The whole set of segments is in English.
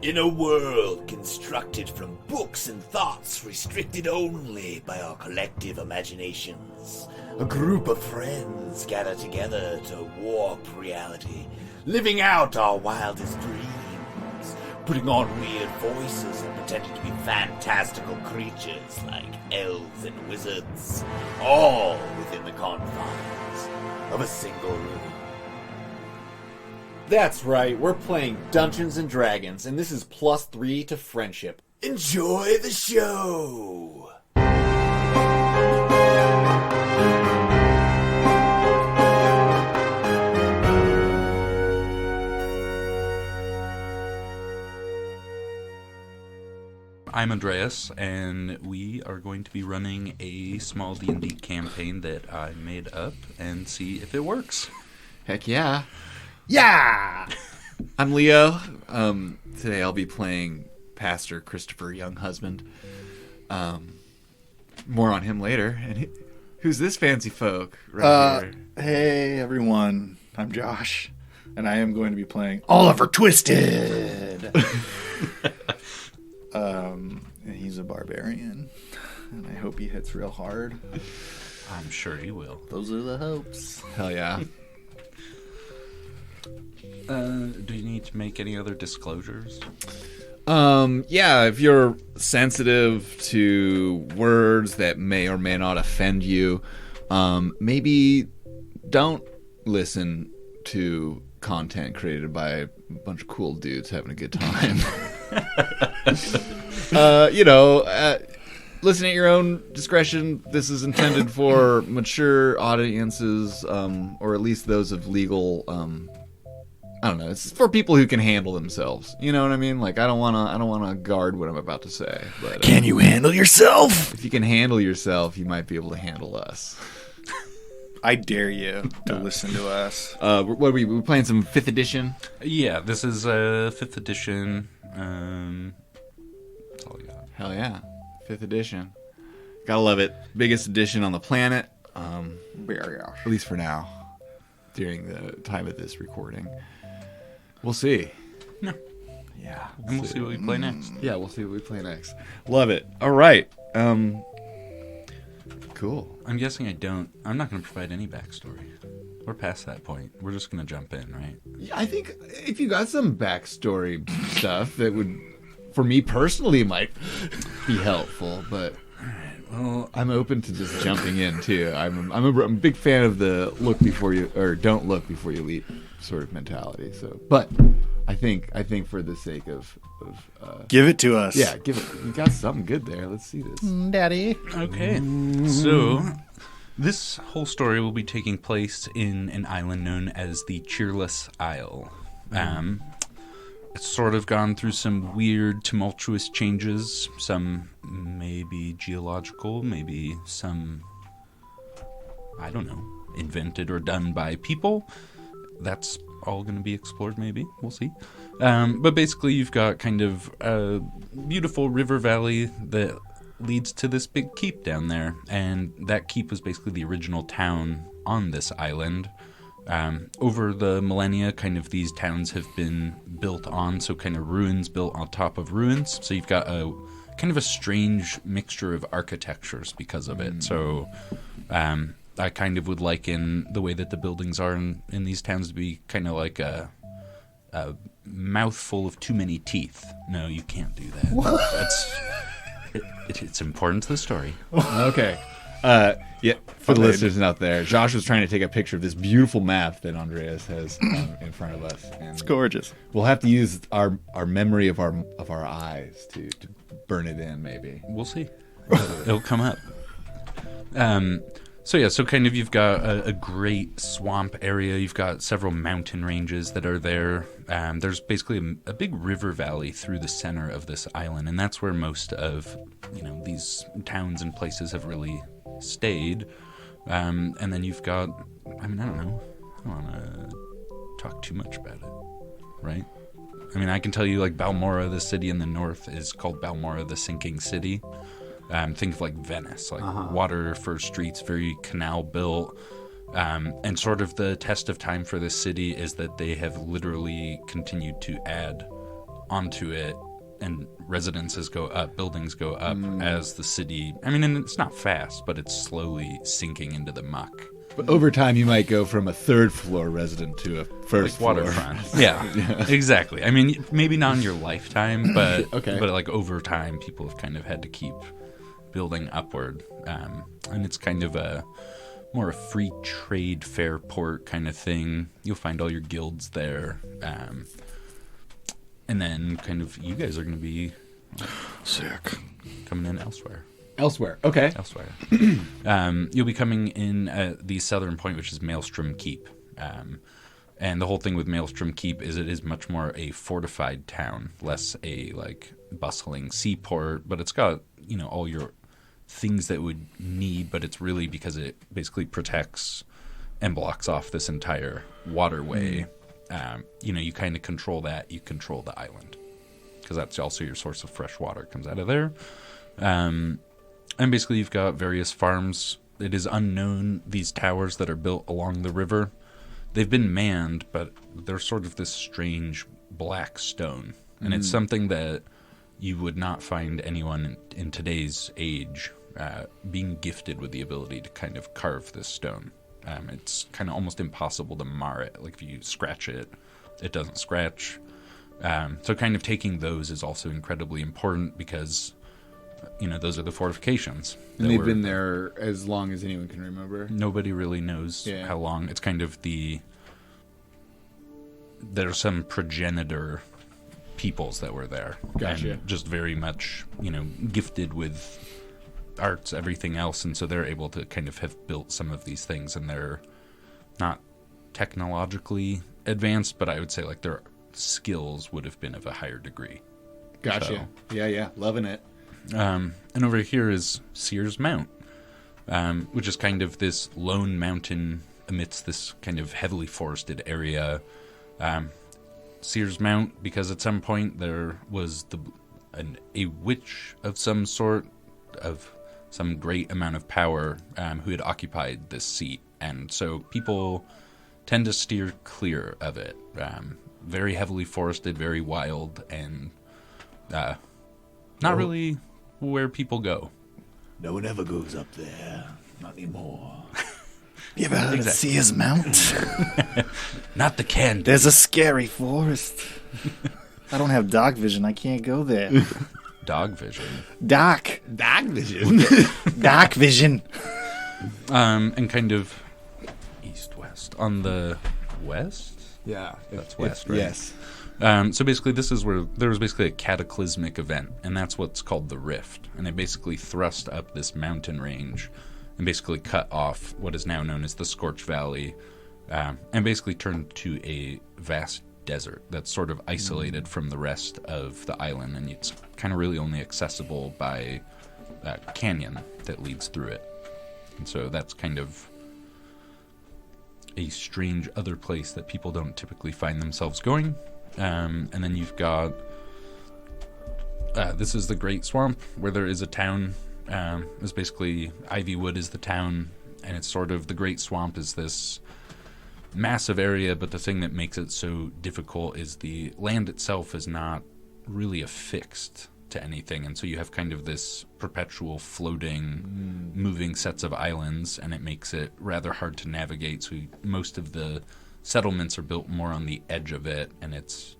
In a world constructed from books and thoughts restricted only by our collective imaginations, a group of friends gather together to warp reality, living out our wildest dreams, putting on weird voices and pretending to be fantastical creatures like elves and wizards, all within the confines of a single room. That's right, we're playing Dungeons & Dragons, and this is +3 to friendship. Enjoy the show! I'm Andreas, and we are going to be running a small D&D campaign that I made up and see if it works. Heck yeah. Yeah! I'm Leo. Today I'll be playing Pastor Christopher Younghusband. More on him later. And who's this fancy folk right here? Hey, everyone. I'm Josh, and I am going to be playing Oliver Twisted. And he's a barbarian, and I hope he hits real hard. I'm sure he will. Those are the hopes. Hell yeah. Do you need to make any other disclosures? Yeah, if you're sensitive to words that may or may not offend you, maybe don't listen to content created by a bunch of cool dudes having a good time. Listen at your own discretion. This is intended for mature audiences, or at least those of legal, I don't know. It's for people who can handle themselves. You know what I mean? Like, I don't wanna guard what I'm about to say. But Can you handle yourself? if you can handle yourself, you might be able to handle us. I dare you to listen to us. What are we playing? Some 5th edition? Yeah, this is 5th edition. That's all I got. Hell yeah, 5th edition. Gotta love it. Biggest edition on the planet. At least for now. During the time of this recording. We'll see. No. Yeah. And we'll see what we play next. Yeah, we'll see what we play next. Love it. All right. Cool. I'm guessing I'm not going to provide any backstory. We're past that point. We're just going to jump in, right? I think if you got some backstory stuff that would, for me personally, might be helpful, but Well, I'm open to just jumping in too. I'm a big fan of the look before you, or don't look before you leap sort of mentality. So, but I think for the sake of Give it to us. yeah, give it. You got something good there. Let's see this. Daddy. okay. So, this whole story will be taking place in an island known as the Cheerless Isle. It's sort of gone through some weird, tumultuous changes. Some maybe geological, maybe some, I don't know, invented or done by people. That's all going to be explored, maybe. We'll see. But basically, you've got kind of a beautiful river valley that leads to this big keep down there. And that keep was basically the original town on this island. Over the millennia, kind of these towns have been built on, so kind of ruins built on top of ruins. So you've got a kind of a strange mixture of architectures because of it. So I kind of would liken the way that the buildings are in these towns to be kind of like a mouthful of too many teeth. No, you can't do that. It's important to the story. Okay. Yeah, for the listeners out there, Josh was trying to take a picture of this beautiful map that Andreas has in front of us. And It's gorgeous. we'll have to use our memory of our eyes to burn it in, maybe. We'll see. It'll come up. So kind of you've got a great swamp area. You've got several mountain ranges that are there. There's basically a big river valley through the center of this island, and that's where most of these towns and places have really stayed. And then you've got, I don't know. I don't want to talk too much about it, right? I can tell you, like, Balmora, the city in the north, is called Balmora, the sinking city. Think of like Venice, like water for streets, very canal built. And sort of the test of time for this city is that they have literally continued to add onto it, and residences go up, buildings go up as the city. I mean, and it's not fast, but it's slowly sinking into the muck. But over time, you might go from a third floor resident to a first floor. Waterfront. Yeah, exactly. I mean, maybe not in your lifetime, but Okay. but like over time, people have kind of had to keep building upward, and it's kind of more a free trade, fair port kind of thing. You'll find all your guilds there, and then kind of you guys are going to be Sick. coming in elsewhere. Elsewhere. Okay. Elsewhere. You'll be coming in at the southern point, which is Maelstrom Keep. And the whole thing with Maelstrom Keep is it is much more a fortified town, less a like bustling seaport, but it's got, you know, all your things that would need, but it's really because it basically protects and blocks off this entire waterway. You know, you kind of control that. You control the island because that's also your source of fresh water. Comes out of there. And basically you've got various farms. It is unknown, these towers that are built along the river. They've been manned, but they're sort of this strange black stone. And it's something that you would not find anyone in today's age being gifted with the ability to kind of carve this stone. It's kind of almost impossible to mar it. Like if you scratch it, it doesn't scratch. So kind of taking those is also incredibly important because, you know, those are the fortifications. And they've been there as long as anyone can remember. Nobody really knows how long. It's kind of there's some progenitor peoples that were there. Gotcha. And just very much, you know, gifted with arts, everything else. And so they're able to kind of have built some of these things, and they're not technologically advanced, but I would say like their skills would have been of a higher degree. Gotcha. So, Yeah. Loving it. and over here is Sears Mount, which is kind of this lone mountain amidst this kind of heavily forested area. Sears Mount, because at some point there was a witch of some sort, of some great amount of power, who had occupied this seat. And so people tend to steer clear of it. Very heavily forested, very wild, and not really where people go. No one ever goes up there. Not anymore. You ever heard of Sears Mount? Not the Candy. There's a scary forest. I don't have dog vision. I can't go there. Dog vision. Doc vision. vision. And kind of east-west. On the west? Yeah. That's west, right? Yes. So basically this is where there was basically a cataclysmic event, and that's what's called the Rift. And it basically thrust up this mountain range and basically cut off what is now known as the Scorch Valley, and basically turned to a vast desert that's sort of isolated from the rest of the island, and it's kind of really only accessible by that canyon that leads through it. And so that's kind of a strange other place that people don't typically find themselves going. And then you've got this is the Great Swamp, where there is a town. It's basically Ivywood is the town, and it's sort of the Great Swamp is this massive area, but the thing that makes it so difficult is the land itself is not really affixed to anything, and so you have kind of this perpetual floating, moving sets of islands, and it makes it rather hard to navigate. So most of the settlements are built more on the edge of it, and it's,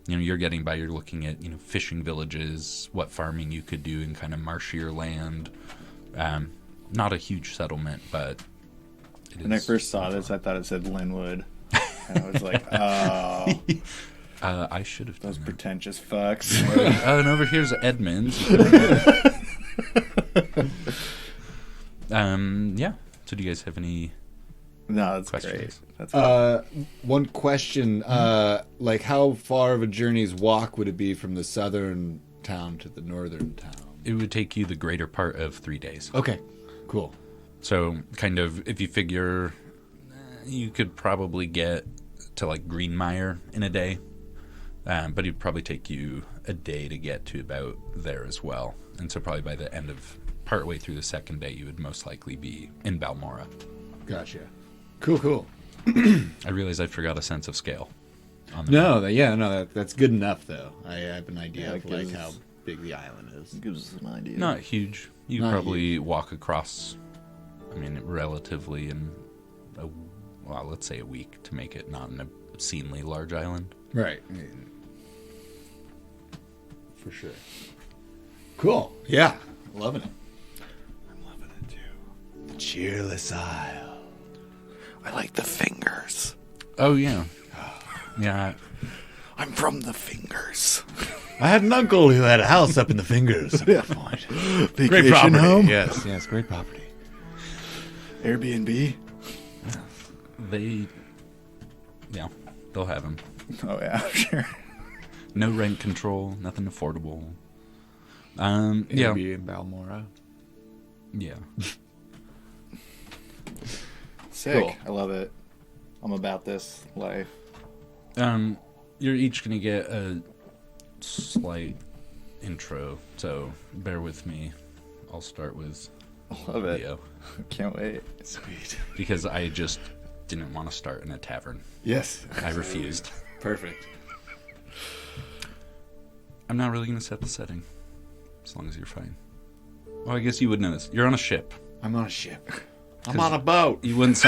you know, you're looking at, you know, fishing villages, what farming you could do in kind of marshier land. Not a huge settlement, but it is. When I first saw this, I thought it said Linwood. And I was like, oh, I should have done those that. pretentious fucks. Oh, and over here's Edmonds. Yeah. So do you guys have any No, that's questions? great. That's One question, like how far of a journey's walk would it be from the southern town to the northern town? It would take you the greater part of 3 days. Okay, cool. So kind of, if you figure, you could probably get to like Greenmire in a day, but it'd probably take you a day to get to about there as well. And so probably by the end of partway through the second day, you would most likely be in Balmora. Gotcha. Cool. I realize I forgot a sense of scale. on the No, that's good enough though. I have an idea Yeah, of it like gives- how big the island is. Gives us an idea. Not huge. You Not probably walk across, relatively in, let's say a week to make it not an obscenely large island. Right. For sure. Cool. Yeah. Loving it. I'm loving it too. The Cheerless Isle. I like the fingers. Oh, yeah. Yeah. I'm from the fingers. I had an uncle who had a house up in the Fingers at one point. Vacation Great property. home. Yes, great property. Airbnb. They'll have them. Oh yeah, sure. No rent control, nothing affordable. Yeah. Maybe in Balmora. Yeah. Sick. Cool. I love it. I'm about this life. You're each going to get a slight intro, so bear with me. I'll start with I love it. Leo, Can't wait. Sweet. because I just didn't want to start in a tavern. Yes. I refused. Perfect. I'm not really going to set the setting, as long as you're fine. Well, I guess you would know this. You're on a ship. I'm on a ship. I'm on a boat. You wouldn't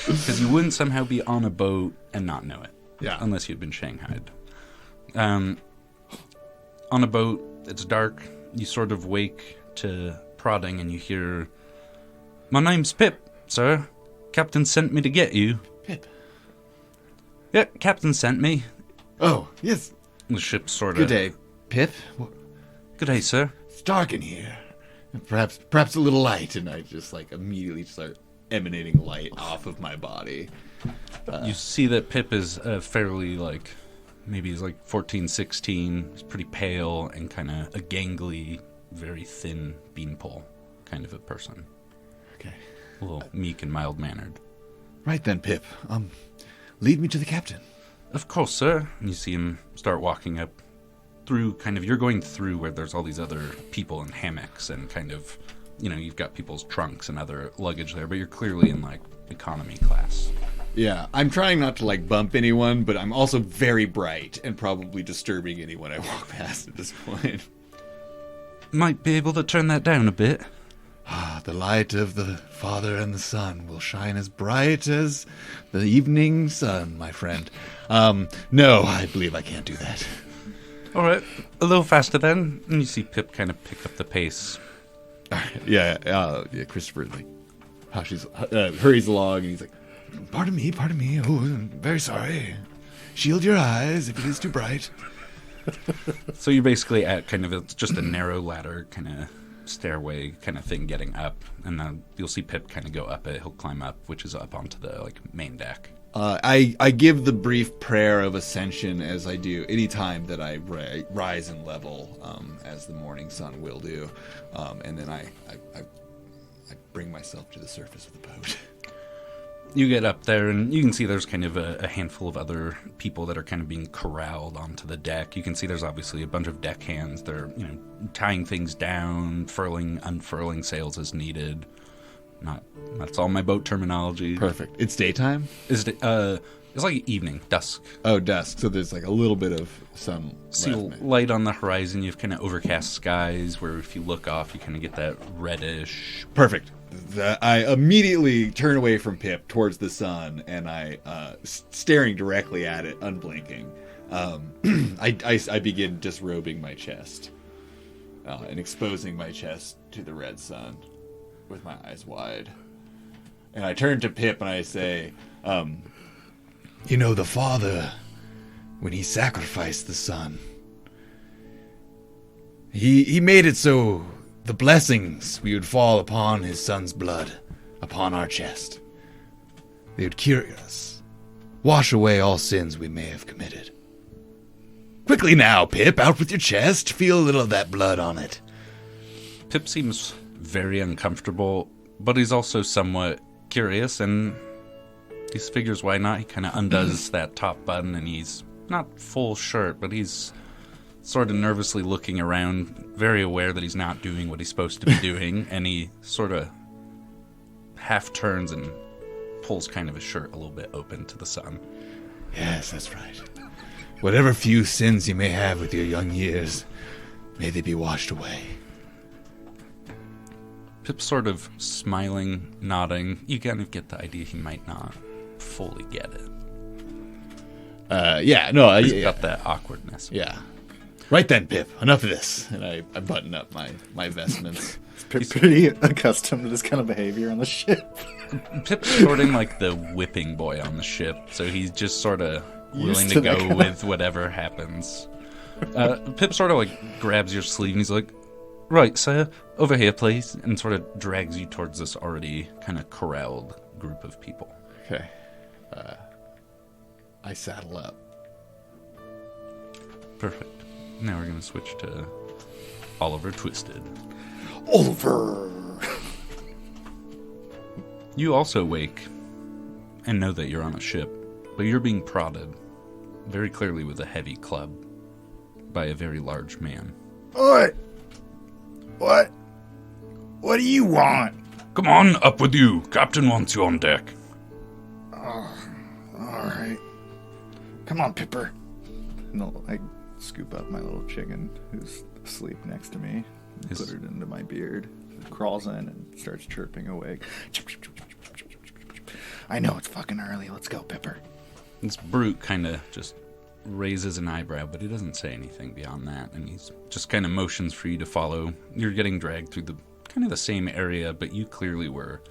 because you wouldn't somehow be on a boat and not know it. Yeah. Unless you'd been shanghaied. On a boat, it's dark. You sort of wake to prodding and you hear, "My name's Pip, sir. Captain sent me to get you." Pip. Yeah, Captain sent me. Oh, yes. The ship sort of... Good day, Pip. Good day, sir. It's dark in here. Perhaps a little light, and I just like immediately start emanating light off of my body. You see that Pip is fairly, maybe he's 14, 16. He's pretty pale and kind of a gangly, very thin beanpole kind of a person. Okay. A little meek and mild-mannered. Right then, Pip. Lead me to the captain. Of course, sir. And you see him start walking up through you're going through where there's all these other people in hammocks and you've got people's trunks and other luggage there, but you're clearly in economy class. Yeah, I'm trying not to bump anyone, but I'm also very bright and probably disturbing anyone I walk past at this point. Might be able to turn that down a bit. The light of the Father and the Son will shine as bright as the evening sun, my friend. No, I believe I can't do that. All right, a little faster then. And you see Pip kind of pick up the pace. Yeah, Christopher hurries along, and he's like, Pardon me, oh, I'm very sorry. Shield your eyes if it is too bright." So you're basically at it's just a narrow ladder, stairway kind of thing getting up, and then you'll see Pip kind of go up it. He'll climb up, which is up onto the main deck. I give the brief prayer of ascension as I do any time that I rise in level, as the morning sun will do, and then I bring myself to the surface of the boat. You get up there, and you can see there's a handful of other people that are being corralled onto the deck. You can see there's obviously a bunch of deckhands. They're tying things down, unfurling sails as needed. That's all my boat terminology. Perfect. It's daytime? It's evening, dusk. Oh, dusk. So there's a little bit of sun. See light on the horizon. You have overcast skies where if you look off, you get that reddish. Perfect. I immediately turn away from Pip towards the sun, and I, staring directly at it, unblinking, I begin disrobing my chest and exposing my chest to the red sun with my eyes wide. And I turn to Pip and I say, the Father, when he sacrificed the Son, he made it so the blessings we would fall upon his Son's blood, upon our chest. They would cure us, wash away all sins we may have committed. Quickly now, Pip, out with your chest. Feel a little of that blood on it. Pip seems very uncomfortable, but he's also somewhat curious, and he figures why not. He undoes that top button, and he's not full shirt, but he's sort of nervously looking around, very aware that he's not doing what he's supposed to be doing, and he sort of half turns and pulls his shirt a little bit open to the sun. Yes, that's right. Whatever few sins you may have with your young years, may they be washed away. Pip's sort of smiling, nodding. You kind of get the idea he might not fully get it. He's got that awkwardness. Yeah. Right then, Pip, enough of this. And I button up my vestments. Pretty accustomed to this kind of behavior on the ship. Pip's sort of like the whipping boy on the ship, so he's just sort of willing to that go kind with whatever happens. Pip sort of like grabs your sleeve and he's like, "Right, sir, over here, please," and sort of drags you towards this already kind of corralled group of people. Okay. I saddle up. Perfect. Now we're going to switch to Oliver Twisted. Oliver! You also wake and know that you're on a ship, but you're being prodded very clearly with a heavy club by a very large man. Oi! What? What do you want? Come on, up with you. Captain wants you on deck. Alright. Come on, Pipper. No, I scoop up my little chicken who's asleep next to me, and put it into my beard. It crawls in and starts chirping awake. I know it's fucking early. Let's go, Pipper. This brute kind of just raises an eyebrow, but he doesn't say anything beyond that, and he's just kind of motions for you to follow. You're getting dragged through the kind of the same area, but you clearly were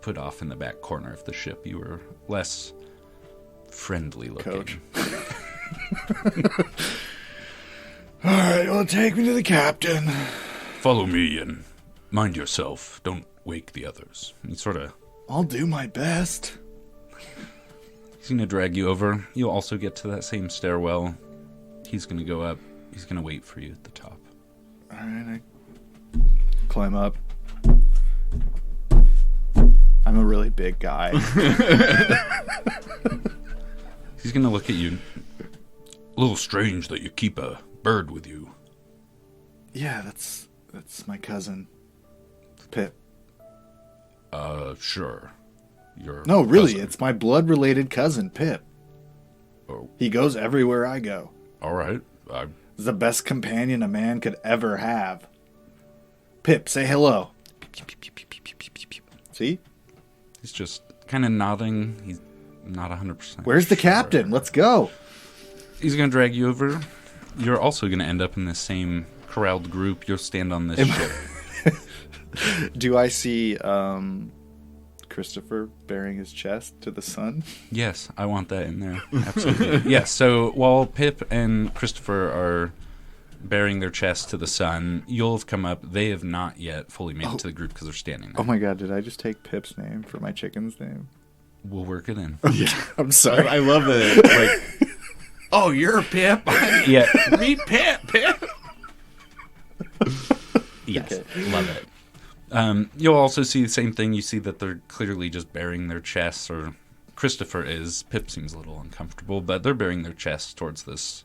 put off in the back corner of the ship. You were less friendly looking. Coach. Alright, well, take me to the captain. Follow me and mind yourself. Don't wake the others. He sort of... I'll do my best. He's going to drag you over. You'll also get to that same stairwell. He's going to go up. He's going to wait for you at the top. Alright, I climb up. I'm a really big guy. He's going to look at you. A little strange that you keep a bird with you. Yeah, that's my cousin, Pip. Sure. No, really, cousin. it's my blood-related cousin, Pip. Oh, He goes everywhere I go. all right. He's the best companion a man could ever have. Pip, say hello. See? He's just kind of nodding. He's not 100%. Where's the sure. captain? Let's go. He's going to drag you over. You're also going to end up in the same corralled group. You'll stand on this ship. Do I see Christopher bearing his chest to the sun? Yes, I want that in there. Absolutely. Yes, so while Pip and Christopher are bearing their chests to the sun, you'll have come up. They have not yet fully made it to the group because they're standing there. Oh my god, did I just take Pip's name for my chicken's name? We'll work it in. I'm sorry. I love it. Like, oh, you're Pip. Yeah. Meet Pip. Yes, Okay. love it. You'll also see the same thing. You see that they're clearly just bearing their chests, or Christopher is. Pip seems a little uncomfortable, but they're bearing their chests towards this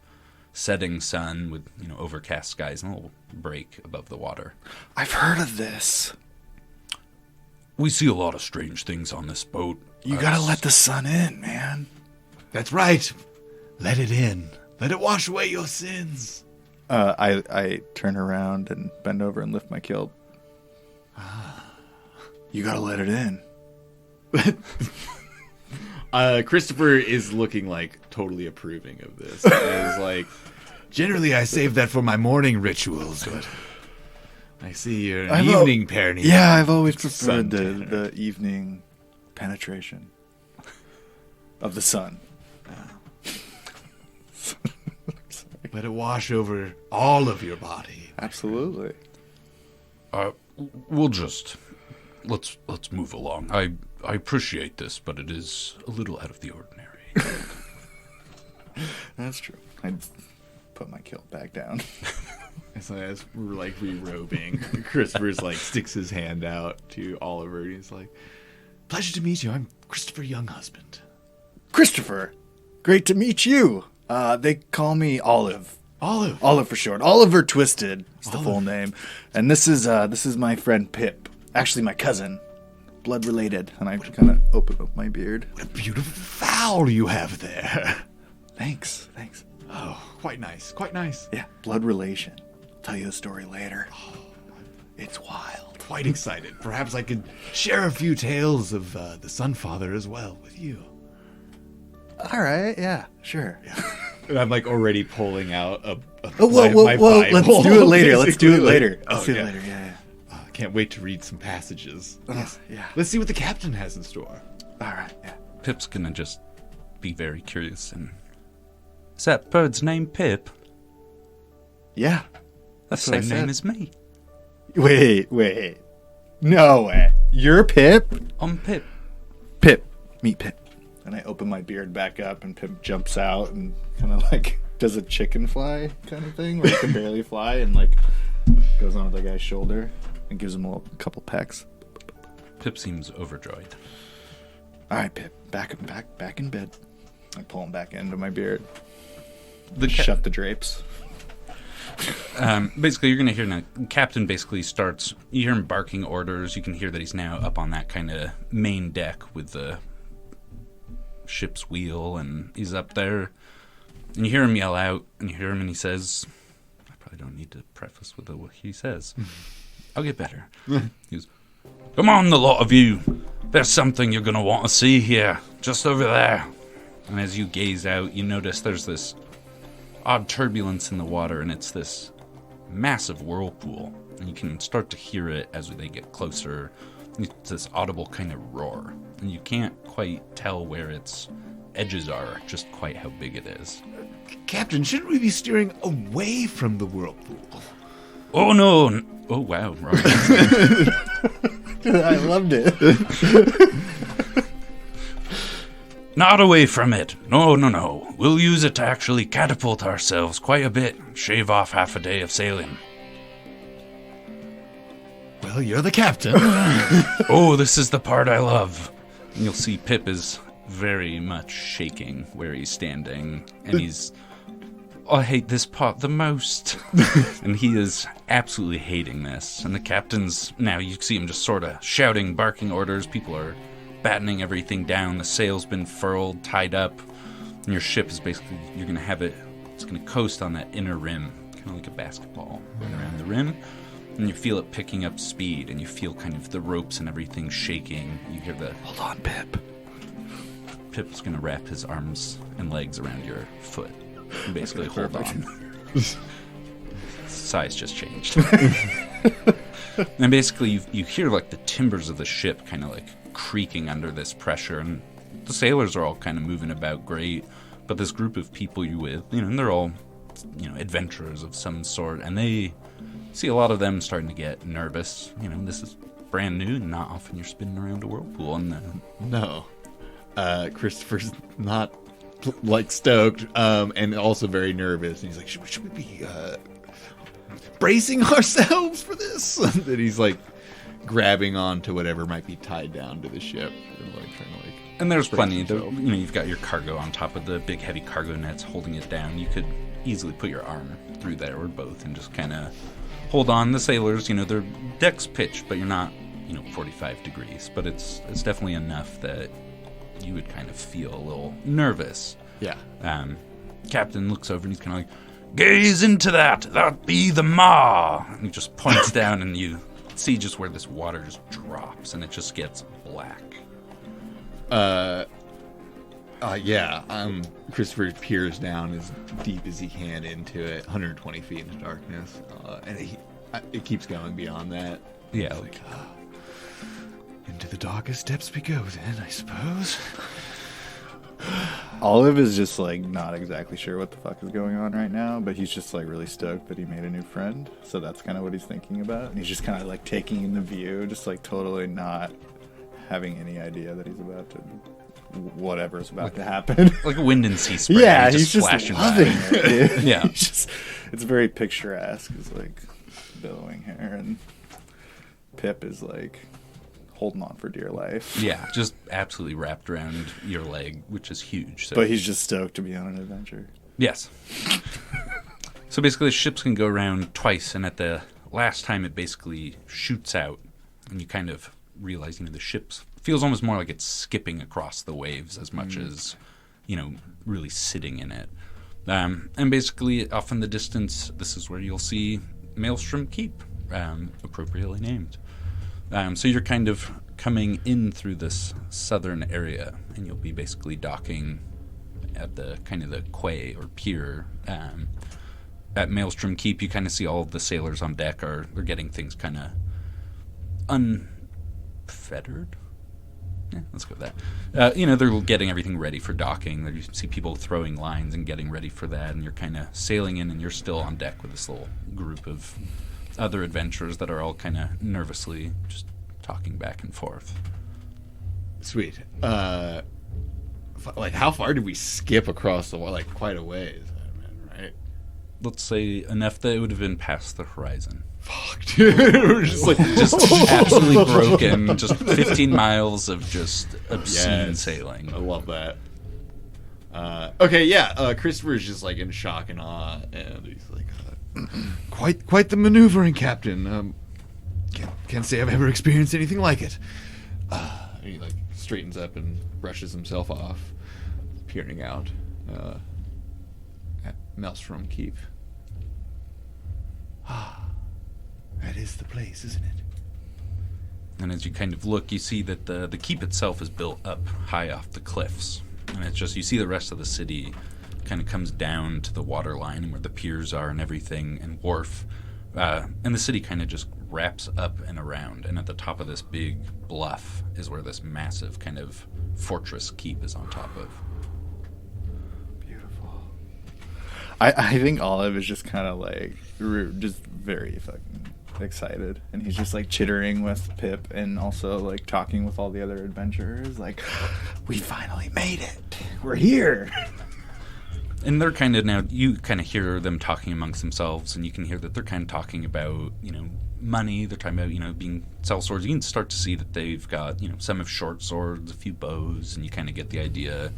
setting sun with, overcast skies and a little break above the water. I've heard of this. We see a lot of strange things on this boat. You gotta let the sun in, man. That's right. Let it in. Let it wash away your sins. I turn around and bend over and lift my kilt. You gotta let it in. Christopher is looking like totally approving of this. He's like, generally I save that for my morning rituals, but I see you're an evening parenting. Yeah, I've always preferred Sun the evening penetration of the sun. Let it wash over all of your body. Absolutely. We'll just let's move along. I appreciate this, but it is a little out of the ordinary. That's true. I put my kilt back down. As we're like re-robing, Christopher's like sticks his hand out to Oliver. And he's like, "Pleasure to meet you. I'm Christopher Younghusband." Christopher, great to meet you. They call me Olive. Olive. Olive for short. Oliver Twisted is the full name. And this is my friend Pip. Actually, my cousin. Blood related. And I kind of open up my beard. What a beautiful fowl you have there. Thanks. Oh, quite nice. Quite nice. Yeah, blood relation. Tell you the story later. It's wild. Quite excited. Perhaps I could share a few tales of the Sunfather as well with you. All right, yeah, sure. And I'm like already pulling out whoa, my Bible. let's do it later. Let's do it basically. later. Oh, Let's do it yeah. later, yeah. I can't wait to read some passages. Yes, yeah. Let's see what the captain has in store. All right, yeah. Pip's gonna just be very curious and... Is that bird's name Pip? Yeah. That's the what I same name said. as me. Wait. No way. You're Pip? I'm Pip. Pip. Meet Pip. And I open my beard back up, and Pip jumps out and kind of like does a chicken fly kind of thing where he can barely fly and like goes on the guy's shoulder and gives him a couple pecks. Pip seems overjoyed. All right, Pip. Back in bed. I pull him back into my beard. Shut the drapes. Basically, you're going to hear now, Captain basically starts, you hear him barking orders. You can hear that he's now up on that kind of main deck with the ship's wheel, and he's up there. And you hear him yell out, and you hear him, and he says, I probably don't need to preface with what he says. I'll get better. He goes, come on, the lot of you. There's something you're going to want to see here, just over there. And as you gaze out, you notice there's this odd turbulence in the water, and it's this massive whirlpool. And you can start to hear it as they get closer. It's this audible kind of roar. And you can't quite tell where its edges are, just quite how big it is. Captain, shouldn't we be steering away from the whirlpool? Oh, no. Oh, wow. Wrong answer. I loved it. Not away from it. No. We'll use it to actually catapult ourselves quite a bit. Shave off half a day of sailing. Well, you're the captain. Oh, this is the part I love. And you'll see Pip is very much shaking where he's standing. And he's... I hate this part the most. And he is absolutely hating this. And the captain's... Now you see him just sort of shouting, barking orders. People are battening everything down. The sail's been furled, tied up. And your ship is basically... You're going to have it... It's going to coast on that inner rim. Kind of like a basketball right around the rim. And you feel it picking up speed. And you feel kind of the ropes and everything shaking. You hear the... Hold on, Pip. Pip's going to wrap his arms and legs around your foot. And basically hold on. Size just changed. And basically you hear like the timbers of the ship kind of like creaking under this pressure, and the sailors are all kind of moving about great, but this group of people you're with, and they're all, adventurers of some sort, and they see a lot of them starting to get nervous. This is brand new, and not often you're spinning around a whirlpool, and No. Christopher's not stoked, and also very nervous. And he's like, should we be bracing ourselves for this? And he's like grabbing onto whatever might be tied down to the ship, and trying to And there's plenty. himself. You've got your cargo on top of the big heavy cargo nets holding it down. You could easily put your arm through there or both and just kind of hold on. The sailors, their deck's pitched, but you're not, 45 degrees. But it's definitely enough that you would kind of feel a little nervous. Yeah. Captain looks over and he's kind of like, gaze into that be the ma. And he just points down, and you see just where this water just drops, and it just gets black. Christopher peers down as deep as he can into it, 120 feet into darkness, and it keeps going beyond that. Yeah, It's like, into the darkest depths we go then, I suppose. Olive is just like not exactly sure what the fuck is going on right now, but he's just like really stoked that he made a new friend. So that's kind of what he's thinking about. And he's just kind of like taking in the view, just like totally not having any idea that he's about to, whatever's about to happen. like a wind and sea spray. Yeah, he's just flashing loving by. it. Dude. Yeah. It's very picturesque. It's like billowing hair, and Pip is like holding on for dear life. Yeah, just absolutely wrapped around your leg, which is huge. So. But he's just stoked to be on an adventure. Yes. So basically, ships can go around twice, and at the last time, it basically shoots out, and you kind of realize, the ship feels almost more like it's skipping across the waves as much as really sitting in it. And basically, off in the distance, this is where you'll see Maelstrom Keep, appropriately named. So you're kind of coming in through this southern area, and you'll be basically docking at the kind of the quay or pier. At Maelstrom Keep, you kind of see all of the sailors on deck they're getting things kind of unfettered. Yeah, let's go with that. They're getting everything ready for docking. You see people throwing lines and getting ready for that, and you're kind of sailing in, and you're still on deck with this little group of other adventurers that are all kind of nervously just talking back and forth. Sweet. How far did we skip across the wall? Like, quite a ways, right? Let's say enough that it would have been past the horizon. Fuck, dude. We're just absolutely broken. Just 15 miles of just obscene sailing. I love that. Okay, yeah. Christopher's just like in shock and awe, and he's like, quite the maneuvering, Captain. Can't say I've ever experienced anything like it. He like straightens up and brushes himself off, peering out at Maelstrom Keep. That is the place, isn't it? And as you kind of look, you see that the keep itself is built up high off the cliffs. And it's just, you see the rest of the city kind of comes down to the water line and where the piers are and everything, and wharf. And the city kind of just wraps up and around. And at the top of this big bluff is where this massive kind of fortress keep is on top of. Beautiful. I think Olive is just kind of like, just very fucking excited, and he's just like chittering with Pip and also like talking with all the other adventurers, like, we finally made it, we're here. And they're kind of, now you kind of hear them talking amongst themselves, and you can hear that they're kind of talking about money. They're talking about being sell swords. You can start to see that they've got some have short swords, a few bows, and you kind of get the idea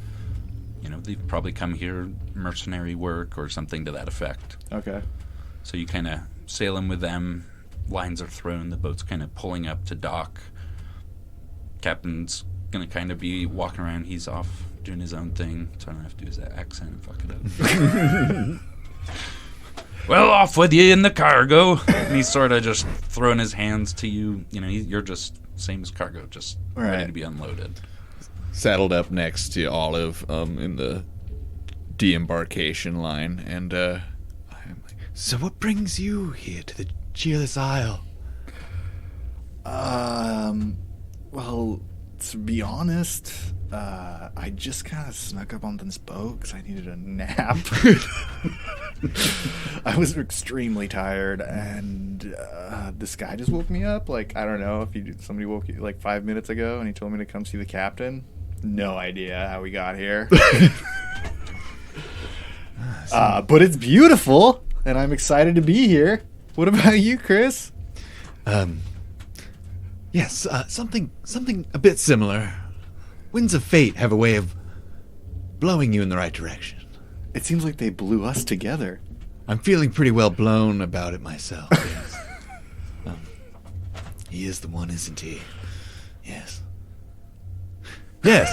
they've probably come here mercenary work or something to that effect. Okay. So you kind of sail in with them. Lines are thrown. The boat's kind of pulling up to dock. Captain's going to kind of be walking around. He's off doing his own thing. So I don't have to do his accent and fuck it up. Well, off with you in the cargo. And he's sort of just throwing his hands to you. You're just same as cargo, just ready to be unloaded. Saddled up next to Olive in the de-embarkation line, and I'm like, so what brings you here to the Cheerless Isle? Well, to be honest, I just kind of snuck up on this boat because I needed a nap. I was extremely tired, and this guy just woke me up. Like, I don't know if somebody woke you like 5 minutes ago, and he told me to come see the captain. No idea how we got here. But it's beautiful, and I'm excited to be here. What about you, Chris? Yes, something a bit similar. Winds of fate have a way of blowing you in the right direction. It seems like they blew us together. I'm feeling pretty well blown about it myself, yes. He is the one, isn't he? Yes. Yes.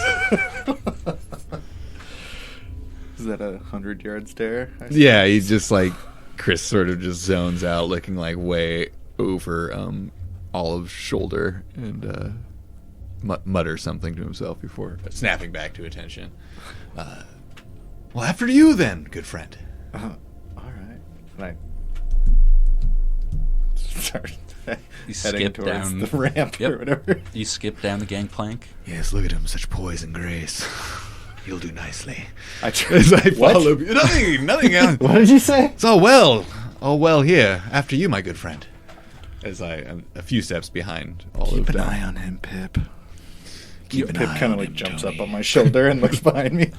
Is that a 100-yard stare? Yeah, he's just like, Chris sort of just zones out, looking like way over Olive's shoulder, and mutters something to himself before snapping back to attention. Well, after you then, good friend. All right. And I start heading towards down the ramp or whatever. You skip down the gangplank. Yes, look at him, such poise and grace. You'll do nicely. I try. As I follow you. Nothing. What did you say? It's all well here. After you, my good friend. As I am a few steps behind Olive. Keep an eye on him, Pip. Keep an Pip eye kind on of like him, jumps Tony. up on my shoulder and looks behind me.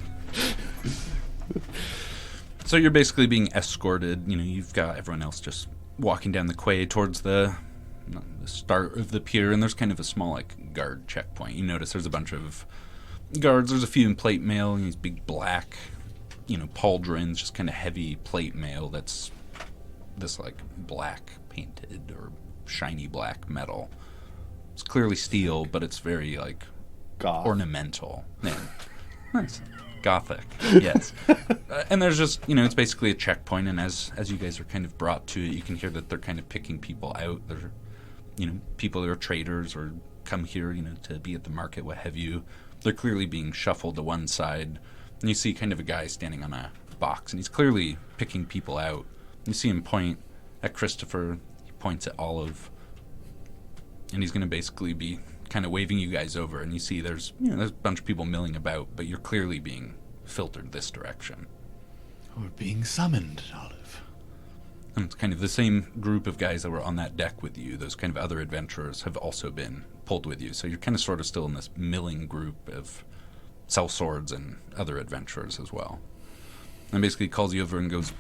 So you're basically being escorted. You've got everyone else just walking down the quay towards the start of the pier, and there's kind of a small like guard checkpoint. You notice there's a bunch of guards. There's a few in plate mail, and these big black, pauldrons, just kind of heavy plate mail that's this like black painted or shiny black metal. It's clearly steel, but it's very like Goth. ornamental. Yeah. Nice. Gothic, yes. And there's just, it's basically a checkpoint, and as you guys are kind of brought to it, you can hear that they're kind of picking people out. They're, people that are traders or come here, to be at the market, what have you. They're clearly being shuffled to one side, and you see kind of a guy standing on a box, and he's clearly picking people out. You see him point at Christopher, he points at Olive, and he's going to basically be kind of waving you guys over, and you see there's a bunch of people milling about, but you're clearly being filtered this direction. We're being summoned, Olive. And it's kind of the same group of guys that were on that deck with you. Those kind of other adventurers have also been pulled with you, so you're kind of sort of still in this milling group of sellswords and other adventurers as well. And basically calls you over and goes,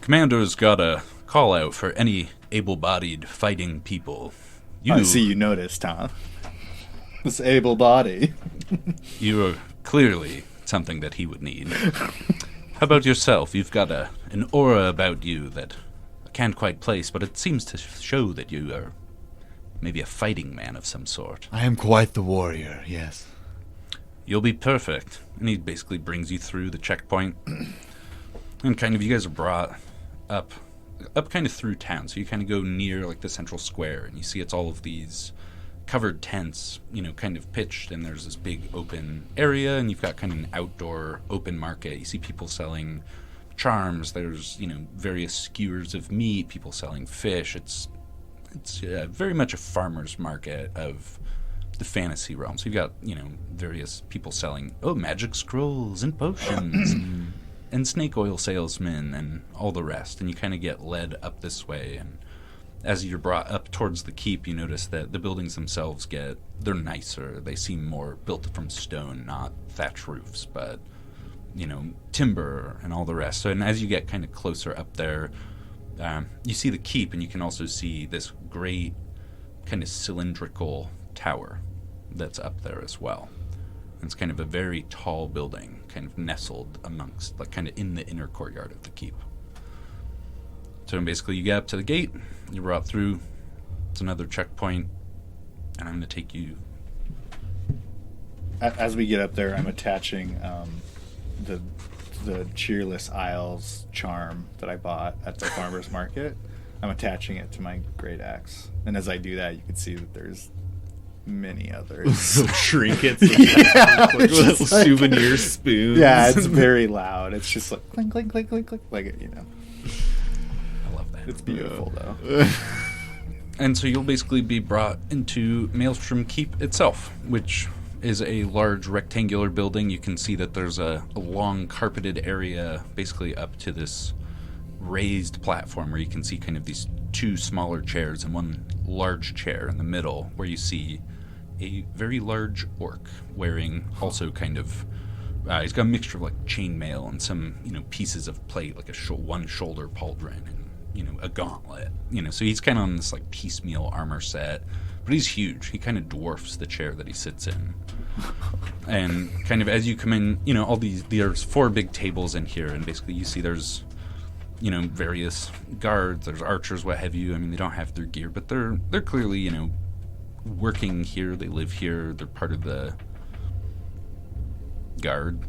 Commander's got a call out for any able-bodied fighting people. I see you noticed, huh? This able body. You are clearly something that he would need. How about yourself? You've got an aura about you that I can't quite place, but it seems to show that you are maybe a fighting man of some sort. I am quite the warrior, yes. You'll be perfect. And he basically brings you through the checkpoint. And kind of you guys are brought up kind of through town. So you kind of go near like the central square, and you see it's all of these covered tents, kind of pitched, and there's this big open area, and you've got kind of an outdoor open market. You see people selling charms. There's, various skewers of meat, people selling fish. It's very much a farmer's market of the fantasy realm. So you've got, various people selling, magic scrolls and potions and snake oil salesmen and all the rest. And you kind of get led up this way. And as you're brought up towards the keep, you notice that the buildings themselves they're nicer. They seem more built from stone, not thatch roofs, but, timber and all the rest. So, and as you get kind of closer up there, you see the keep, and you can also see this great kind of cylindrical tower that's up there as well. It's kind of a very tall building, kind of nestled amongst, like kind of in the inner courtyard of the keep. So basically you get up to the gate, you're brought through, it's another checkpoint, and I'm going to take you... As we get up there, I'm attaching the Cheerless Isles charm that I bought at the farmer's market. I'm attaching it to my great axe. And as I do that, you can see that there's many others. Some trinkets. It's Little just like- souvenir spoons. Yeah, it's very loud. It's just like clink, clink, clink, clink, clink. Like, I love that. It's beautiful, though. And so you'll basically be brought into Maelstrom Keep itself, which is a large rectangular building. You can see that there's a long carpeted area basically up to this raised platform where you can see kind of these two smaller chairs and one large chair in the middle, where you see a very large orc wearing also kind of he's got a mixture of like chainmail and some pieces of plate, like one shoulder pauldron and a gauntlet, so he's kind of on this like piecemeal armor set, but he's huge. He kind of dwarfs the chair that he sits in. And kind of as you come in, there's 4 big tables in here, and basically you see there's various guards, there's archers, what have you. I mean, they don't have their gear, but they're clearly, working here. They live here. They're part of the guard,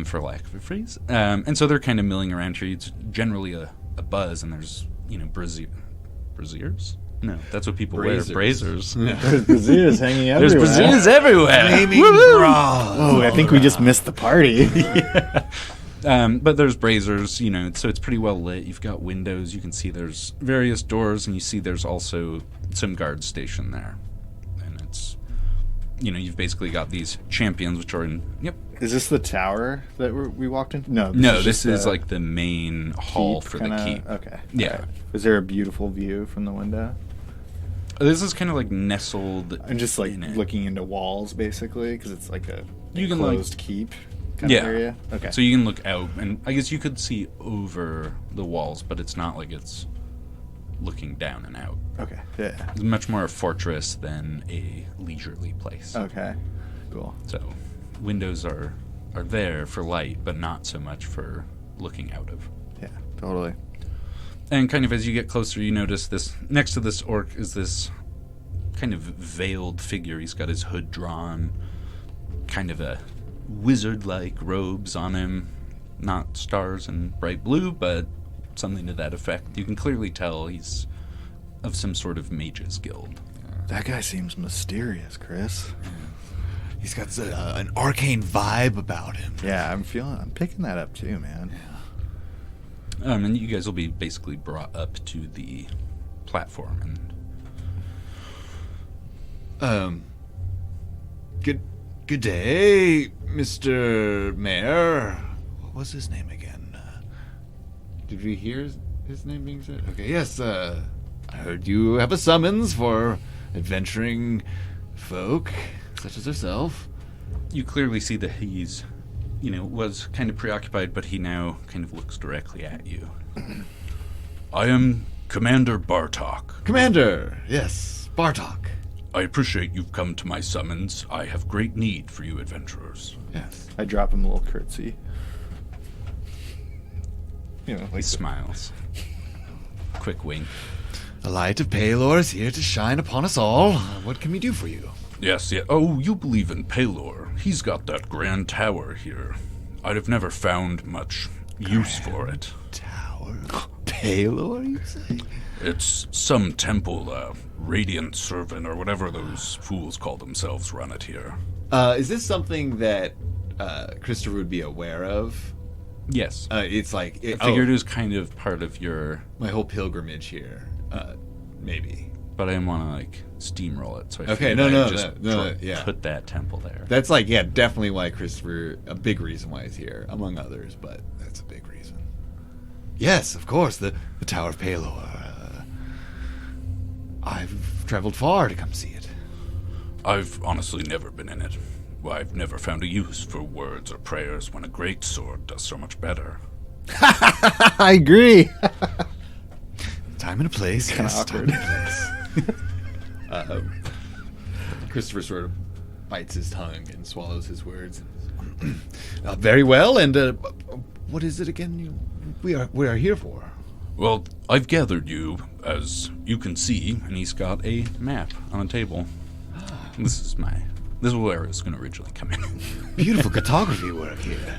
for lack of a phrase. And so they're kind of milling around here. It's generally a buzz, and there's, braziers? No, that's what people wear. Braziers. There's braziers hanging everywhere. There's braziers everywhere. Oh, I think we just missed the party. But there's braziers, so it's pretty well lit. You've got windows. You can see there's various doors, and you see there's also some guards stationed there. And it's, you've basically got these champions, which are in, yep. Is this the tower that we walked into? No, this is like the main hall for the keep. Okay. Yeah. Right. Is there a beautiful view from the window? This is kind of like nestled. I'm just like in looking into walls, basically, because it's like a You can, enclosed keep kind of area. Okay. So you can look out, and I guess you could see over the walls, but it's not like it's looking down and out. Okay. Yeah. It's much more a fortress than a leisurely place. Okay. Cool. So windows are there for light, but not so much for looking out of. Yeah. Totally. And kind of as you get closer, you notice this next to this orc is this kind of veiled figure. He's got his hood drawn, kind of a wizard-like robes on him. Not stars and bright blue, but something to that effect. You can clearly tell he's of some sort of mage's guild. That guy seems mysterious, Chris. He's got an arcane vibe about him. Yeah, I'm picking that up too, man. And you guys will be basically brought up to the platform. And Good day, Mr. Mayor. What was his name again? Did we hear his name being said? Okay, yes. I heard you have a summons for adventuring folk such as yourself. you clearly see that he's, was kind of preoccupied, but he now kind of looks directly at you. I am Commander Bartok. Commander, yes, Bartok. I appreciate you've come to my summons. I have great need for you adventurers. Yes. I drop him a little curtsy. He smiles. Quick wink. The light of Palor is here to shine upon us all. What can we do for you? Yes, yeah. Oh, you believe in Palor. He's got that grand tower here. I'd have never found much use for it. Tower? Palor, you say? It's some temple, Radiant Servant, or whatever those fools call themselves run it here. Is this something that Christopher would be aware of? Yes. It's like... I figured it was kind of part of your... My whole pilgrimage here, maybe. But I didn't want to, steamroll it, so I Okay, figured no, I'd just yeah. put that temple there. That's definitely why Christopher... A big reason why he's here, among others, but that's a big reason. Yes, of course, the Tower of Palor. I've traveled far to come see it. I've honestly never been in it. I've never found a use for words or prayers when a great sword does so much better. I agree. Time and a place. Kind of awkward. Christopher sort of bites his tongue and swallows his words. Very well, and what is it again we are here for? Well, I've gathered you, as you can see, and he's got a map on a table. This is where it's going to originally come in. Beautiful cartography work here.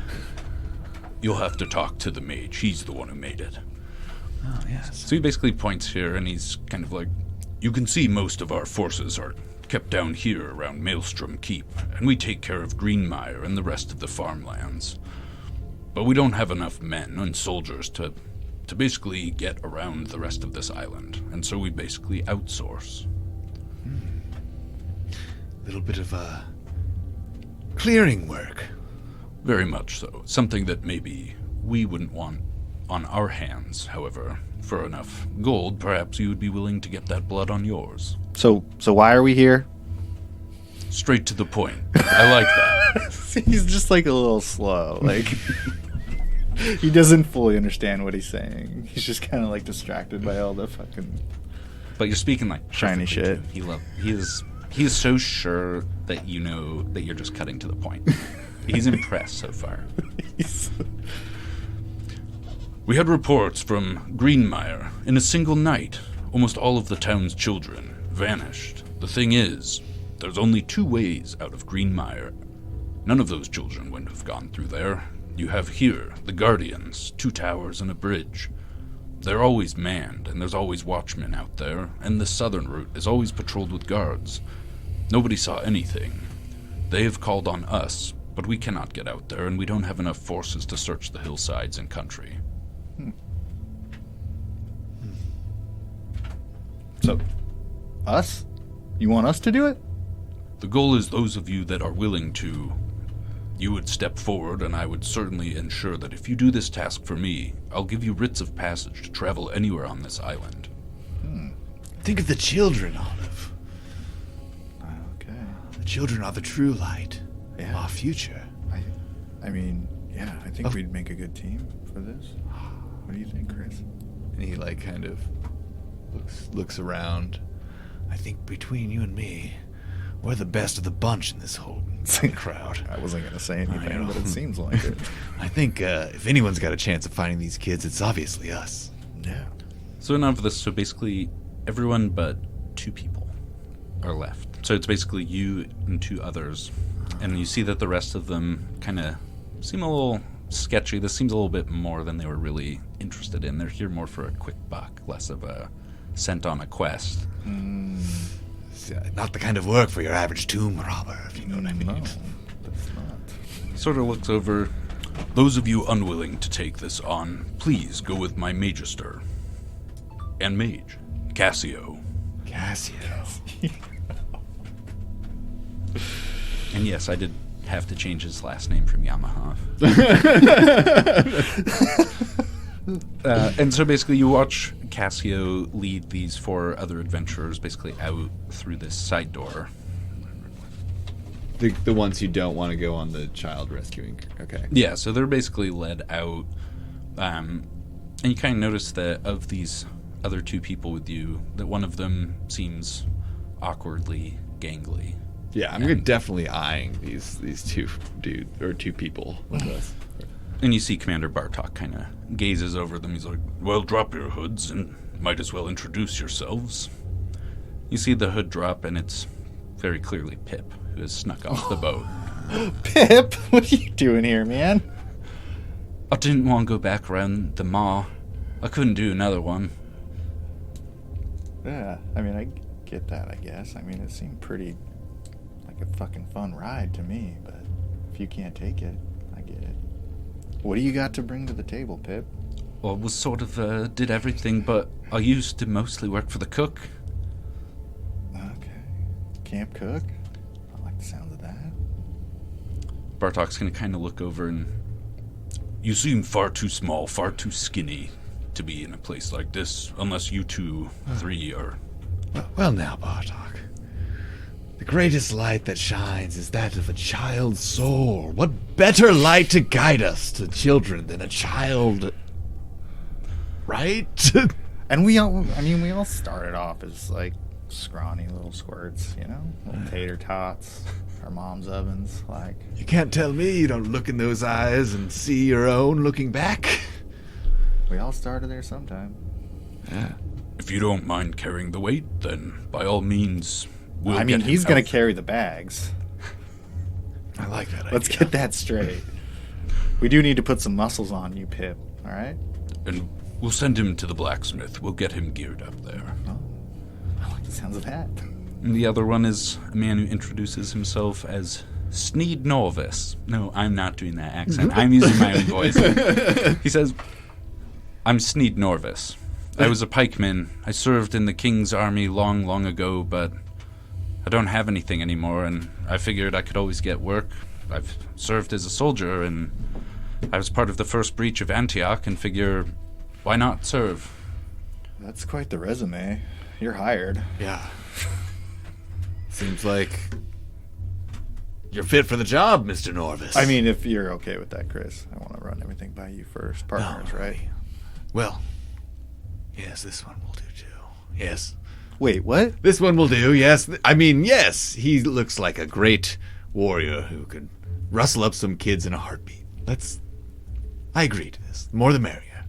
You'll have to talk to the mage. He's the one who made it. Oh, yes. So he basically points here, and he's kind of like, you can see most of our forces are kept down here around Maelstrom Keep, and we take care of Greenmire and the rest of the farmlands. But we don't have enough men and soldiers to basically get around the rest of this island, and so we basically outsource. Little bit of clearing work. Very much so. Something that maybe we wouldn't want on our hands, however. For enough gold, perhaps you would be willing to get that blood on yours. So why are we here? Straight to the point. I like that. He's just like a little slow. Like he doesn't fully understand what he's saying. He's just kind of like distracted by all the fucking. But you're speaking like Shiny shit. He is so sure that you know that you're just cutting to the point. He's impressed so far. We had reports from Greenmire. In a single night, almost all of the town's children vanished. The thing is, there's only 2 ways out of Greenmire. None of those children would have gone through there. You have here the Guardians, 2 towers and a bridge. They're always manned, and there's always watchmen out there, and the southern route is always patrolled with guards. Nobody saw anything. They have called on us, but we cannot get out there, and we don't have enough forces to search the hillsides and country. So, us? You want us to do it? The goal is those of you that are willing to. You would step forward, and I would certainly ensure that if you do this task for me, I'll give you writs of passage to travel anywhere on this island. Think of the children, Olive. Okay. The children are the true light of Yeah. our future. I mean, yeah, I think we'd make a good team for this. What do you think, Chris? And he kind of looks around. I think between you and me, we're the best of the bunch in this whole crowd. I wasn't gonna say I anything, know. but it seems like it. I think if anyone's got a chance of finding these kids, it's obviously us. Yeah. So enough of this. So basically, everyone but 2 people are left. So it's basically you and 2 others And you see that the rest of them kind of seem a little sketchy. This seems a little bit more than they were really interested in. They're here more for a quick buck, less of a sent on a quest. Not the kind of work for your average tomb robber, if you know what I mean. No, that's not. He sort of looks over. Those of you unwilling to take this on, please go with my magister. And mage, Cassio. And yes, I did have to change his last name from Yamaha. And so basically you watch Cassio lead these 4 other adventurers basically out through this side door. The ones who don't want to go on the child rescuing. Okay. Yeah, so they're basically led out. And you kind of notice that of these other 2 people with you, that one of them seems awkwardly gangly. Yeah, I'm definitely eyeing these 2 people with us. And you see Commander Bartok kind of gazes over them. He's like, well, drop your hoods and might as well introduce yourselves. You see the hood drop, and it's very clearly Pip, who has snuck off the boat. Pip, what are you doing here, man? I didn't want to go back around the maw. I couldn't do another one. Yeah, I mean, I get that, I guess. I mean, it seemed pretty like a fucking fun ride to me, but if you can't take it, I get it. What do you got to bring to the table, Pip? Well, I was sort of, did everything, but I used to mostly work for the cook. Okay. Camp cook? I like the sound of that. Bartok's going to kind of look over and... You seem far too small, far too skinny to be in a place like this, unless you 3 are... Well now, Bartok. The greatest light that shines is that of a child's soul. What better light to guide us to children than a child? Right? And we all started off as, like, scrawny little squirts, you know? Little tater tots, our mom's ovens, like... You can't tell me you don't look in those eyes and see your own looking back. We all started there sometime. Yeah. If you don't mind carrying the weight, then by all means... he's going to carry the bags. I like that Let's idea. get that straight. We do need to put some muscles on you, Pip, all right? And we'll send him to the blacksmith. We'll get him geared up there. Oh, I like the sounds of that. And the other one is a man who introduces himself as Sneed Norvis. No, I'm not doing that accent. I'm using my own voice. He says, I'm Sneed Norvis. I was a pikeman. I served in the king's army long, long ago, but I don't have anything anymore, and I figured I could always get work. I've served as a soldier, and I was part of the first breach of Antioch, and figure, why not serve? That's quite the resume. You're hired. Yeah. Seems like you're fit for the job, Mr. Norvis. I mean, if you're okay with that, Chris, I want to run everything by you first. Partners, No, right? Well, yes, this one will do too. Yes. Wait, what? This one will do, yes. I mean, yes, he looks like a great warrior who could rustle up some kids in a heartbeat. I agree to this. The more the merrier.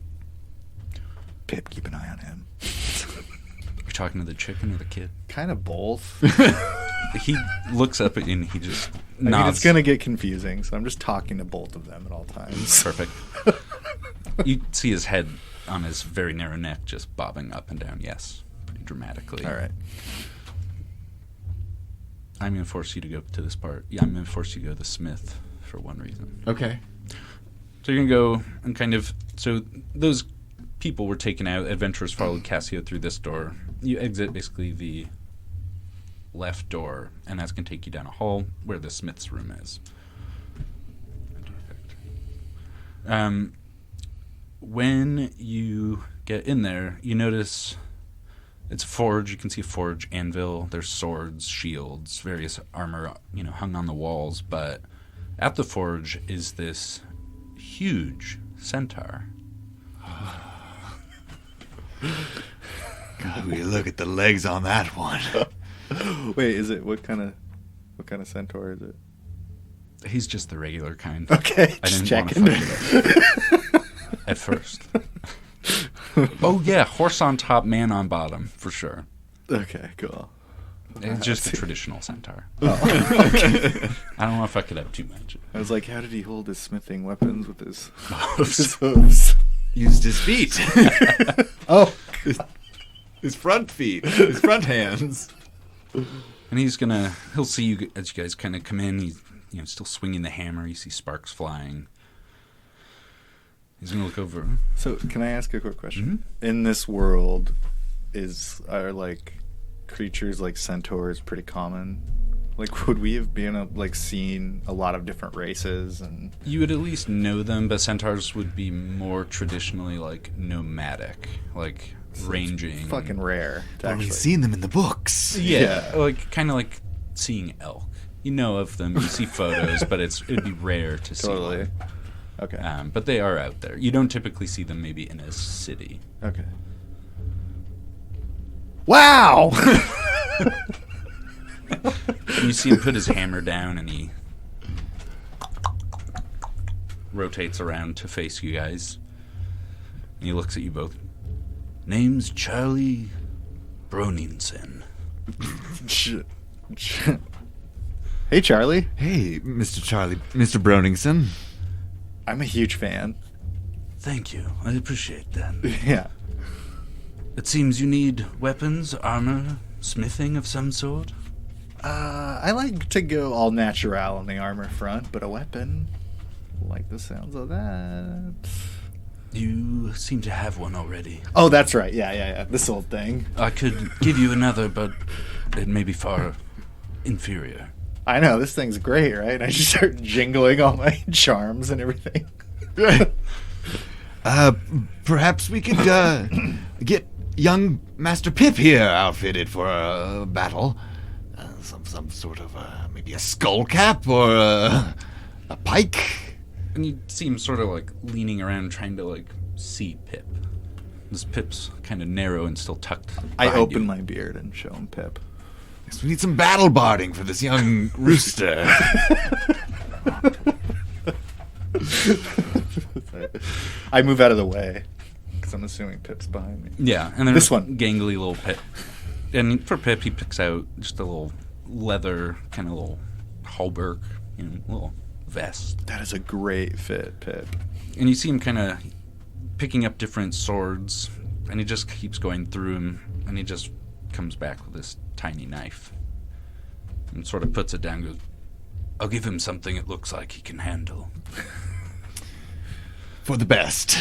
Pip, keep an eye on him. Are you talking to the chicken or the kid? Kind of both. He looks up at you and he just I mean, nods. it's going to get confusing, so I'm just talking to both of them at all times. Perfect. You see his head on his very narrow neck just bobbing up and down, yes, pretty dramatically. All right. I'm going to force you to go to this part. Yeah, I'm going to force you to go to the smith for one reason. Okay. So you're going to go and kind of... So those people were taken out. Adventurers followed Cassio through this door. You exit basically the left door, and that's going to take you down a hall where the smith's room is. When you get in there, you notice it's a forge. You can see a forge, anvil. There's swords, shields, various armor, hung on the walls. But at the forge is this huge centaur. God, we look at the legs on that one. Wait, is it what kind of centaur is it? He's just the regular kind. Okay, I just didn't checking. want to fuck it up at first. Oh yeah, horse on top, man on bottom, for sure. Okay, cool. It's just a traditional centaur. Oh. I don't know if I could have too much. I was like, how did he hold his smithing weapons with his hooves? Used his feet. Oh, His front feet. His front hands. And he'll see you as you guys kind of come in. He's still swinging the hammer. You see sparks flying. He's going to look over. so can I ask a quick question? Mhm. In this world, are like creatures like centaurs pretty common? Like, would we have seen a lot of different races and? You would at least know them, but centaurs would be more traditionally like nomadic, like ranging. Fucking rare. To Only actually. seen them in the books. Yeah, like kind of like seeing elk. You know of them, you see photos, but it'd be rare to see. Totally. One. Okay. But they are out there. You don't typically see them maybe in a city. Okay. Wow. You see him put his hammer down and he rotates around to face you guys. And he looks at you both. Name's Charlie Broningson. Hey, Charlie. Hey, Mr. Broningson. I'm a huge fan. Thank you. I appreciate that. Yeah. It seems you need weapons, armor, smithing of some sort. I like to go all natural on the armor front, but a weapon, like the sounds of that. You seem to have one already. Oh, that's right. Yeah. This old thing. I could give you another, but it may be far inferior. I know, this thing's great, right? I just start jingling all my charms and everything. Perhaps we could get young Master Pip here outfitted for a battle. Some sort of maybe a skull cap or a pike. And you see him sort of like leaning around trying to like see Pip. This Pip's kind of narrow and still tucked. I behind open you. my beard and show him Pip. Yes, we need some battle barding for this young rooster. I move out of the way, because I'm assuming Pip's behind me. Yeah, and there's This one. gangly little Pip. And for Pip, he picks out just a little leather, kind of little hauberk, little vest. That is a great fit, Pip. And you see him kind of picking up different swords, and he just keeps going through them, and he just comes back with this tiny knife and sort of puts it down and goes, I'll give him something it looks like he can handle. For the best.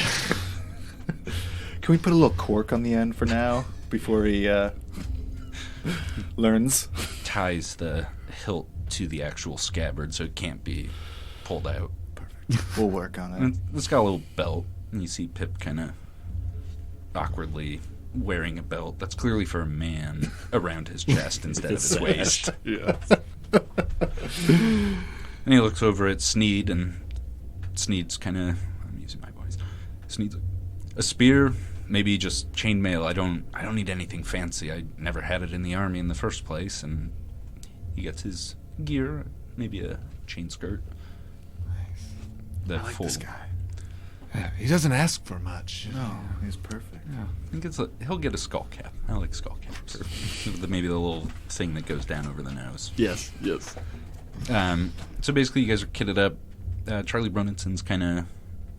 Can we put a little cork on the end for now, before he learns? Ties the hilt to the actual scabbard so it can't be pulled out. Perfect. We'll work on it. And it's got a little belt, and you see Pip kind of awkwardly wearing a belt that's clearly for a man around his chest instead of his waist. Yeah. And he looks over at Sneed, and Sneed's kind of, I'm using my voice. Sneed's like, a spear, maybe just chainmail. I don't need anything fancy. I never had it in the army in the first place. And he gets his gear, maybe a chain skirt. I like this guy. Yeah, he doesn't ask for much. No, he's perfect. Yeah. He'll get a skull cap. I like skull caps. Maybe the little thing that goes down over the nose. Yes. So basically, you guys are kitted up. Charlie Brunison's kind of,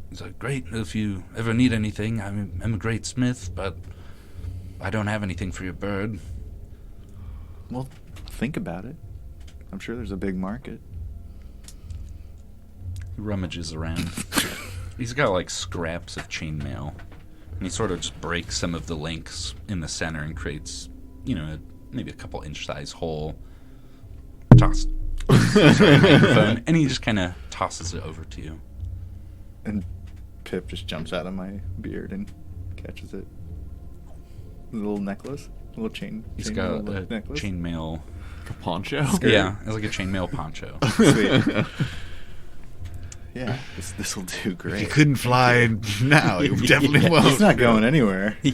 he's like, great, if you ever need anything, I'm a great smith, but I don't have anything for your bird. Well, think about it. I'm sure there's a big market. He rummages around. He's got like scraps of chainmail, and he sort of just breaks some of the links in the center and creates, maybe a couple inch size hole. Toss. Sorry, microphone, and he just kind of tosses it over to you. And Pip just jumps out of my beard and catches it. A little necklace, a little chain. He's got a necklace. chainmail. A poncho? Skirt. Yeah, it's like a chainmail poncho. Sweet. Yeah, this will do great. If he couldn't fly now, he definitely Yeah, won't. He's not going anywhere. Yeah.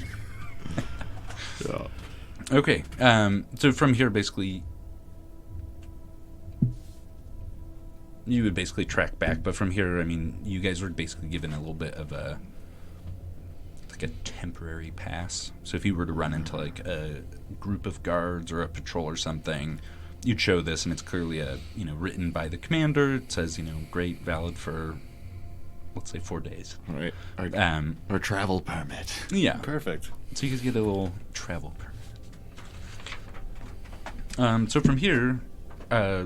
Okay, so from here, basically, you would basically track back, but from here, I mean, you guys were basically given a little bit of a temporary pass. So if you were to run into like a group of guards or a patrol or something, you'd show this, and it's clearly written by the commander. It says, great, valid for, let's say, 4 days. Right. Or travel permit. Yeah. Perfect. So you guys get a little travel permit. So from here, I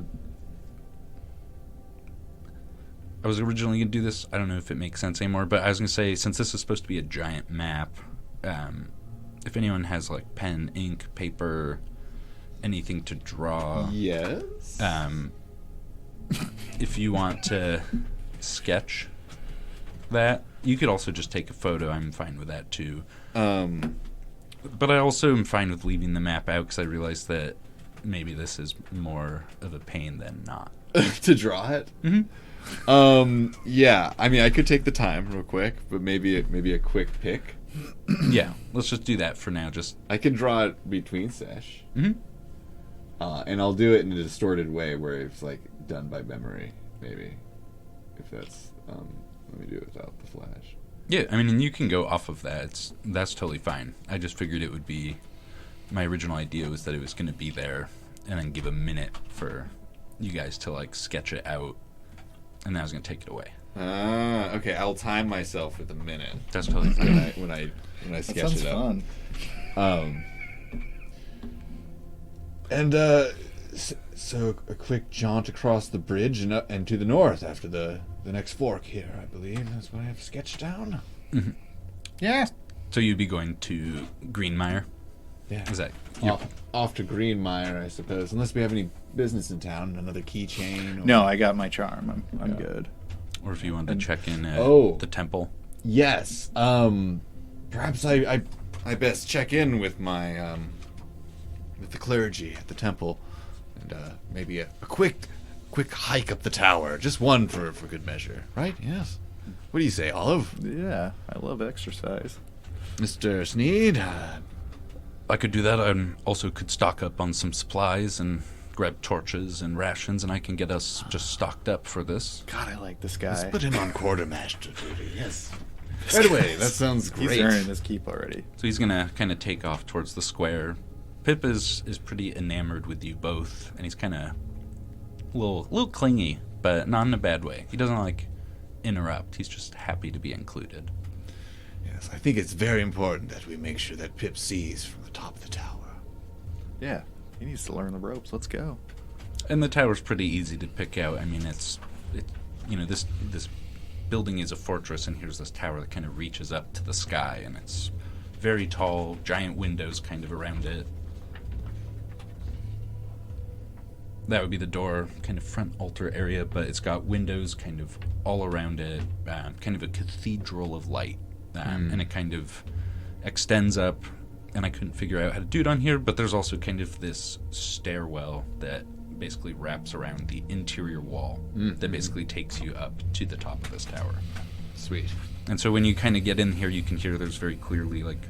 was originally going to do this. I don't know if it makes sense anymore, but I was going to say, since this is supposed to be a giant map, if anyone has like pen, ink, paper, anything to draw. Yes. If you want to sketch that, you could also just take a photo. I'm fine with that too. But I also am fine with leaving the map out because I realize that maybe this is more of a pain than not. To draw it? Mm-hmm. Yeah. I mean, I could take the time real quick, but maybe a quick pick. Yeah, let's just do that for now. I can draw it between sesh. Mm-hmm. And I'll do it in a distorted way where it's like done by memory, maybe. If that's let me do it without the flash. Yeah, I mean, and you can go off of that. That's totally fine. I just figured it would be. My original idea was that it was going to be there, and then give a minute for you guys to like sketch it out, and then I was going to take it away. Okay. I'll time myself with a minute. That's totally fine. when I sketch That sounds it out. fun. So a quick jaunt across the bridge and to the north after the next fork here, I believe. That's what I have sketched down. Mm-hmm. Yeah. So you'd be going to Greenmire? Yeah. Is that off to Greenmire, I suppose. Unless we have any business in town, another keychain. No, I got my charm. I'm good. Or if you wanted to check in at the temple? Yes. Perhaps I best check in with my with the clergy at the temple, and maybe a quick hike up the tower, just one for good measure, right? Yes. What do you say, Olive? Yeah, I love exercise. Mr. Sneed? I could do that. I also could stock up on some supplies and grab torches and rations, and I can get us just stocked up for this. God, I like this guy. Let's put him on quartermaster duty, yes. Right away, that sounds great. He's earning his keep already. So he's going to kind of take off towards the square. Pip is pretty enamored with you both, and he's kind of a little clingy, but not in a bad way. He doesn't, like, interrupt. He's just happy to be included. Yes, I think it's very important that we make sure that Pip sees from the top of the tower. Yeah, he needs to learn the ropes. Let's go. And the tower's pretty easy to pick out. I mean, this building is a fortress, and here's this tower that kind of reaches up to the sky, and it's very tall, giant windows kind of around it. That would be the door, kind of front altar area, but it's got windows kind of all around it, kind of a cathedral of light, and it kind of extends up, and I couldn't figure out how to do it on here, but there's also kind of this stairwell that basically wraps around the interior wall that basically takes you up to the top of this tower. Sweet. And so when you kind of get in here, you can hear there's very clearly, like,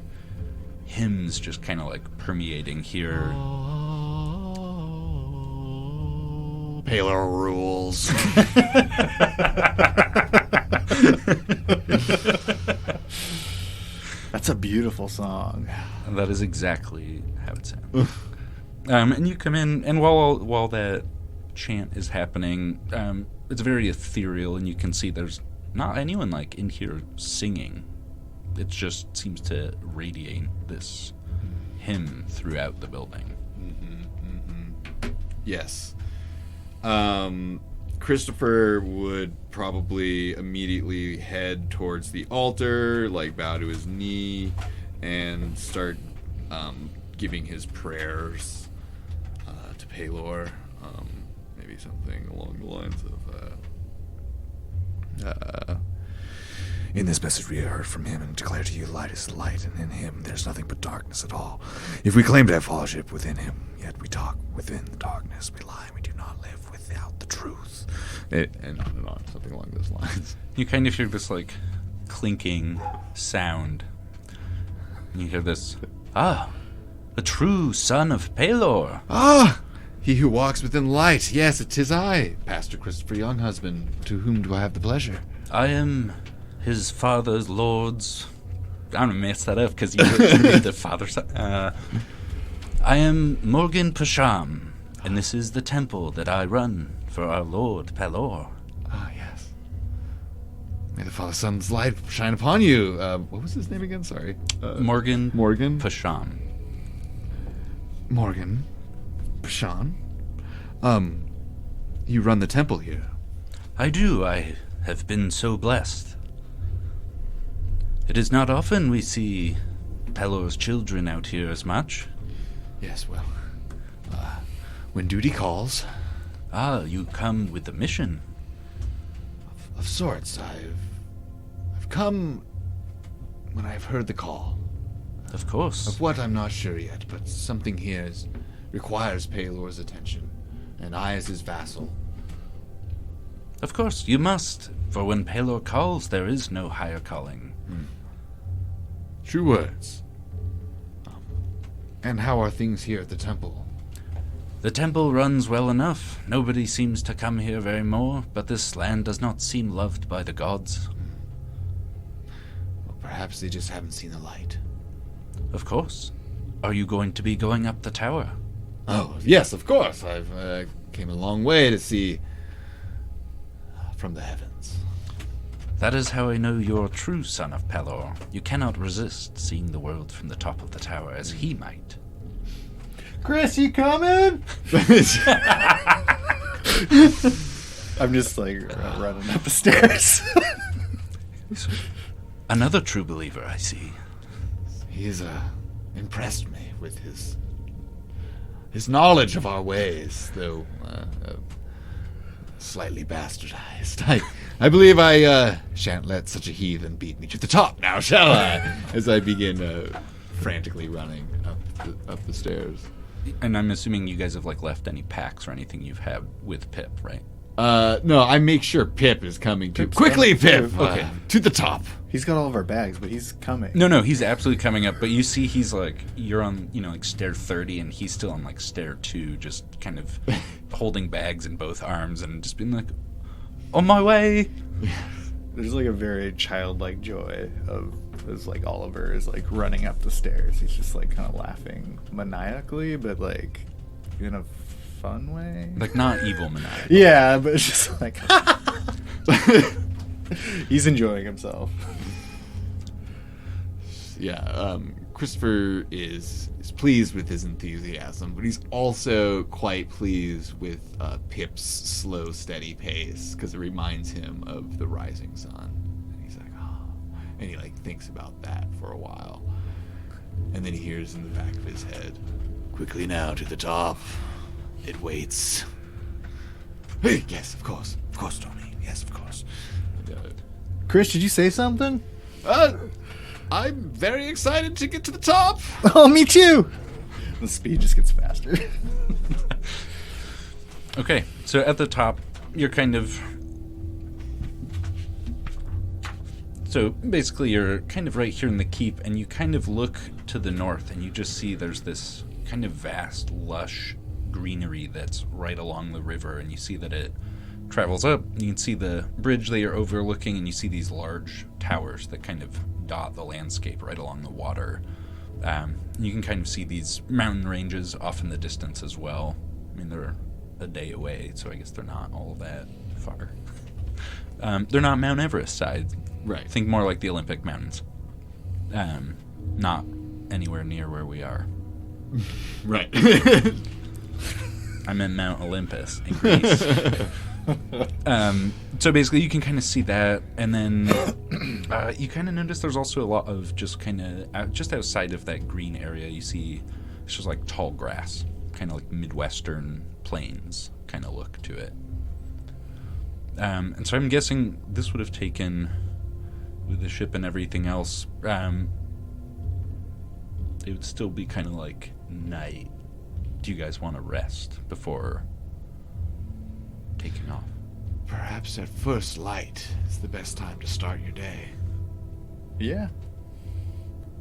hymns just kind of, like, permeating here. Paler rules. That's a beautiful song. And that is exactly how it sounds. And you come in, and while that chant is happening, it's very ethereal, and you can see there's not anyone, like, in here singing. It just seems to radiate this hymn throughout the building. Yes. Christopher would probably immediately head towards the altar, like bow to his knee, and start giving his prayers to Pelor. Maybe something along the lines of, in this message we heard from him and declare to you light is light, and in him there's nothing but darkness at all. If we claim to have fellowship within him, yet we talk within the darkness, we lie, we do not live without the truth. And on, something along those lines. You kind of hear this, like, clinking sound. And you hear this, the true son of Pelor. He who walks within light. Yes, it is I, Pastor Christopher Younghusband. To whom do I have the pleasure? I am his father's lord's I'm gonna mess that up because you're gonna be the father. I am Morgan Pasham, and this is the temple that I run for our Lord Pelor. Ah, yes. May the Father Son's light shine upon you. What was his name again? Sorry. Morgan Pasham. Morgan Pasham. You run the temple here. I do. I have been so blessed. It is not often we see Pelor's children out here as much. Yes, well, when duty calls. Ah, you come with a mission. Of sorts. I've come when I've heard the call. Of course. Of what, I'm not sure yet, but something here requires Pelor's attention, and I as his vassal. Of course, you must, for when Pelor calls, there is no higher calling. True words. And how are things here at the temple? The temple runs well enough. Nobody seems to come here very more, but this land does not seem loved by the gods. Well, perhaps they just haven't seen the light. Of course. Are you going to be going up the tower? Oh, yes, of course. I've came a long way to see from the heavens. That is how I know you're a true son of Pelor. You cannot resist seeing the world from the top of the tower as he might. Chris, you coming? I'm just like running up the stairs. Another true believer, I see. He's impressed me with his knowledge of our ways, though slightly bastardized. I believe I shan't let such a heathen beat me to the top now, shall I? As I begin frantically running up the stairs. And I'm assuming you guys have left any packs or anything you've had with Pip, right? No, I make sure Pip is coming too. Pip's Quickly, coming. Pip! Okay. To the top. He's got all of our bags, but he's coming. No, he's absolutely coming up, but you see he's you're on, stair 30, and he's still on, stair 2, just kind of holding bags in both arms and just being like, on my way! There's a very childlike joy as Oliver is running up the stairs. He's just kind of laughing maniacally, but in a fun way. Not evil maniacal. Yeah, but it's just he's enjoying himself. Yeah, Christopher is pleased with his enthusiasm, but he's also quite pleased with Pip's slow, steady pace, because it reminds him of the rising sun. And he's like, oh. And he thinks about that for a while. And then he hears in the back of his head, quickly now to the top. It waits. Hey, yes, of course, Tony. Yes, of course. Chris, did you say something? I'm very excited to get to the top. Oh, me too. The speed just gets faster. Okay, so at the top, you're So basically, you're kind of right here in the keep, and you kind of look to the north, and you just see there's this kind of vast, lush greenery that's right along the river, and you see that it travels up. You can see the bridge that you're overlooking, and you see these large towers that kind of dot the landscape right along the water. You can kind of see these mountain ranges off in the distance as well. I mean, they're a day away, so I guess they're not all that far. They're not Mount Everest size. Right. Think more like the Olympic Mountains. Not anywhere near where we are. Right. I'm in Mount Olympus in Greece. So basically you can kind of see that, and then you kind of notice there's also a lot of just kind of just outside of that green area you see it's just tall grass, kind of Midwestern plains kind of look to it. And so I'm guessing this would have taken, with the ship and everything else, it would still be kind of night. Do you guys want to rest before taking off? Perhaps at first light is the best time to start your day. Yeah.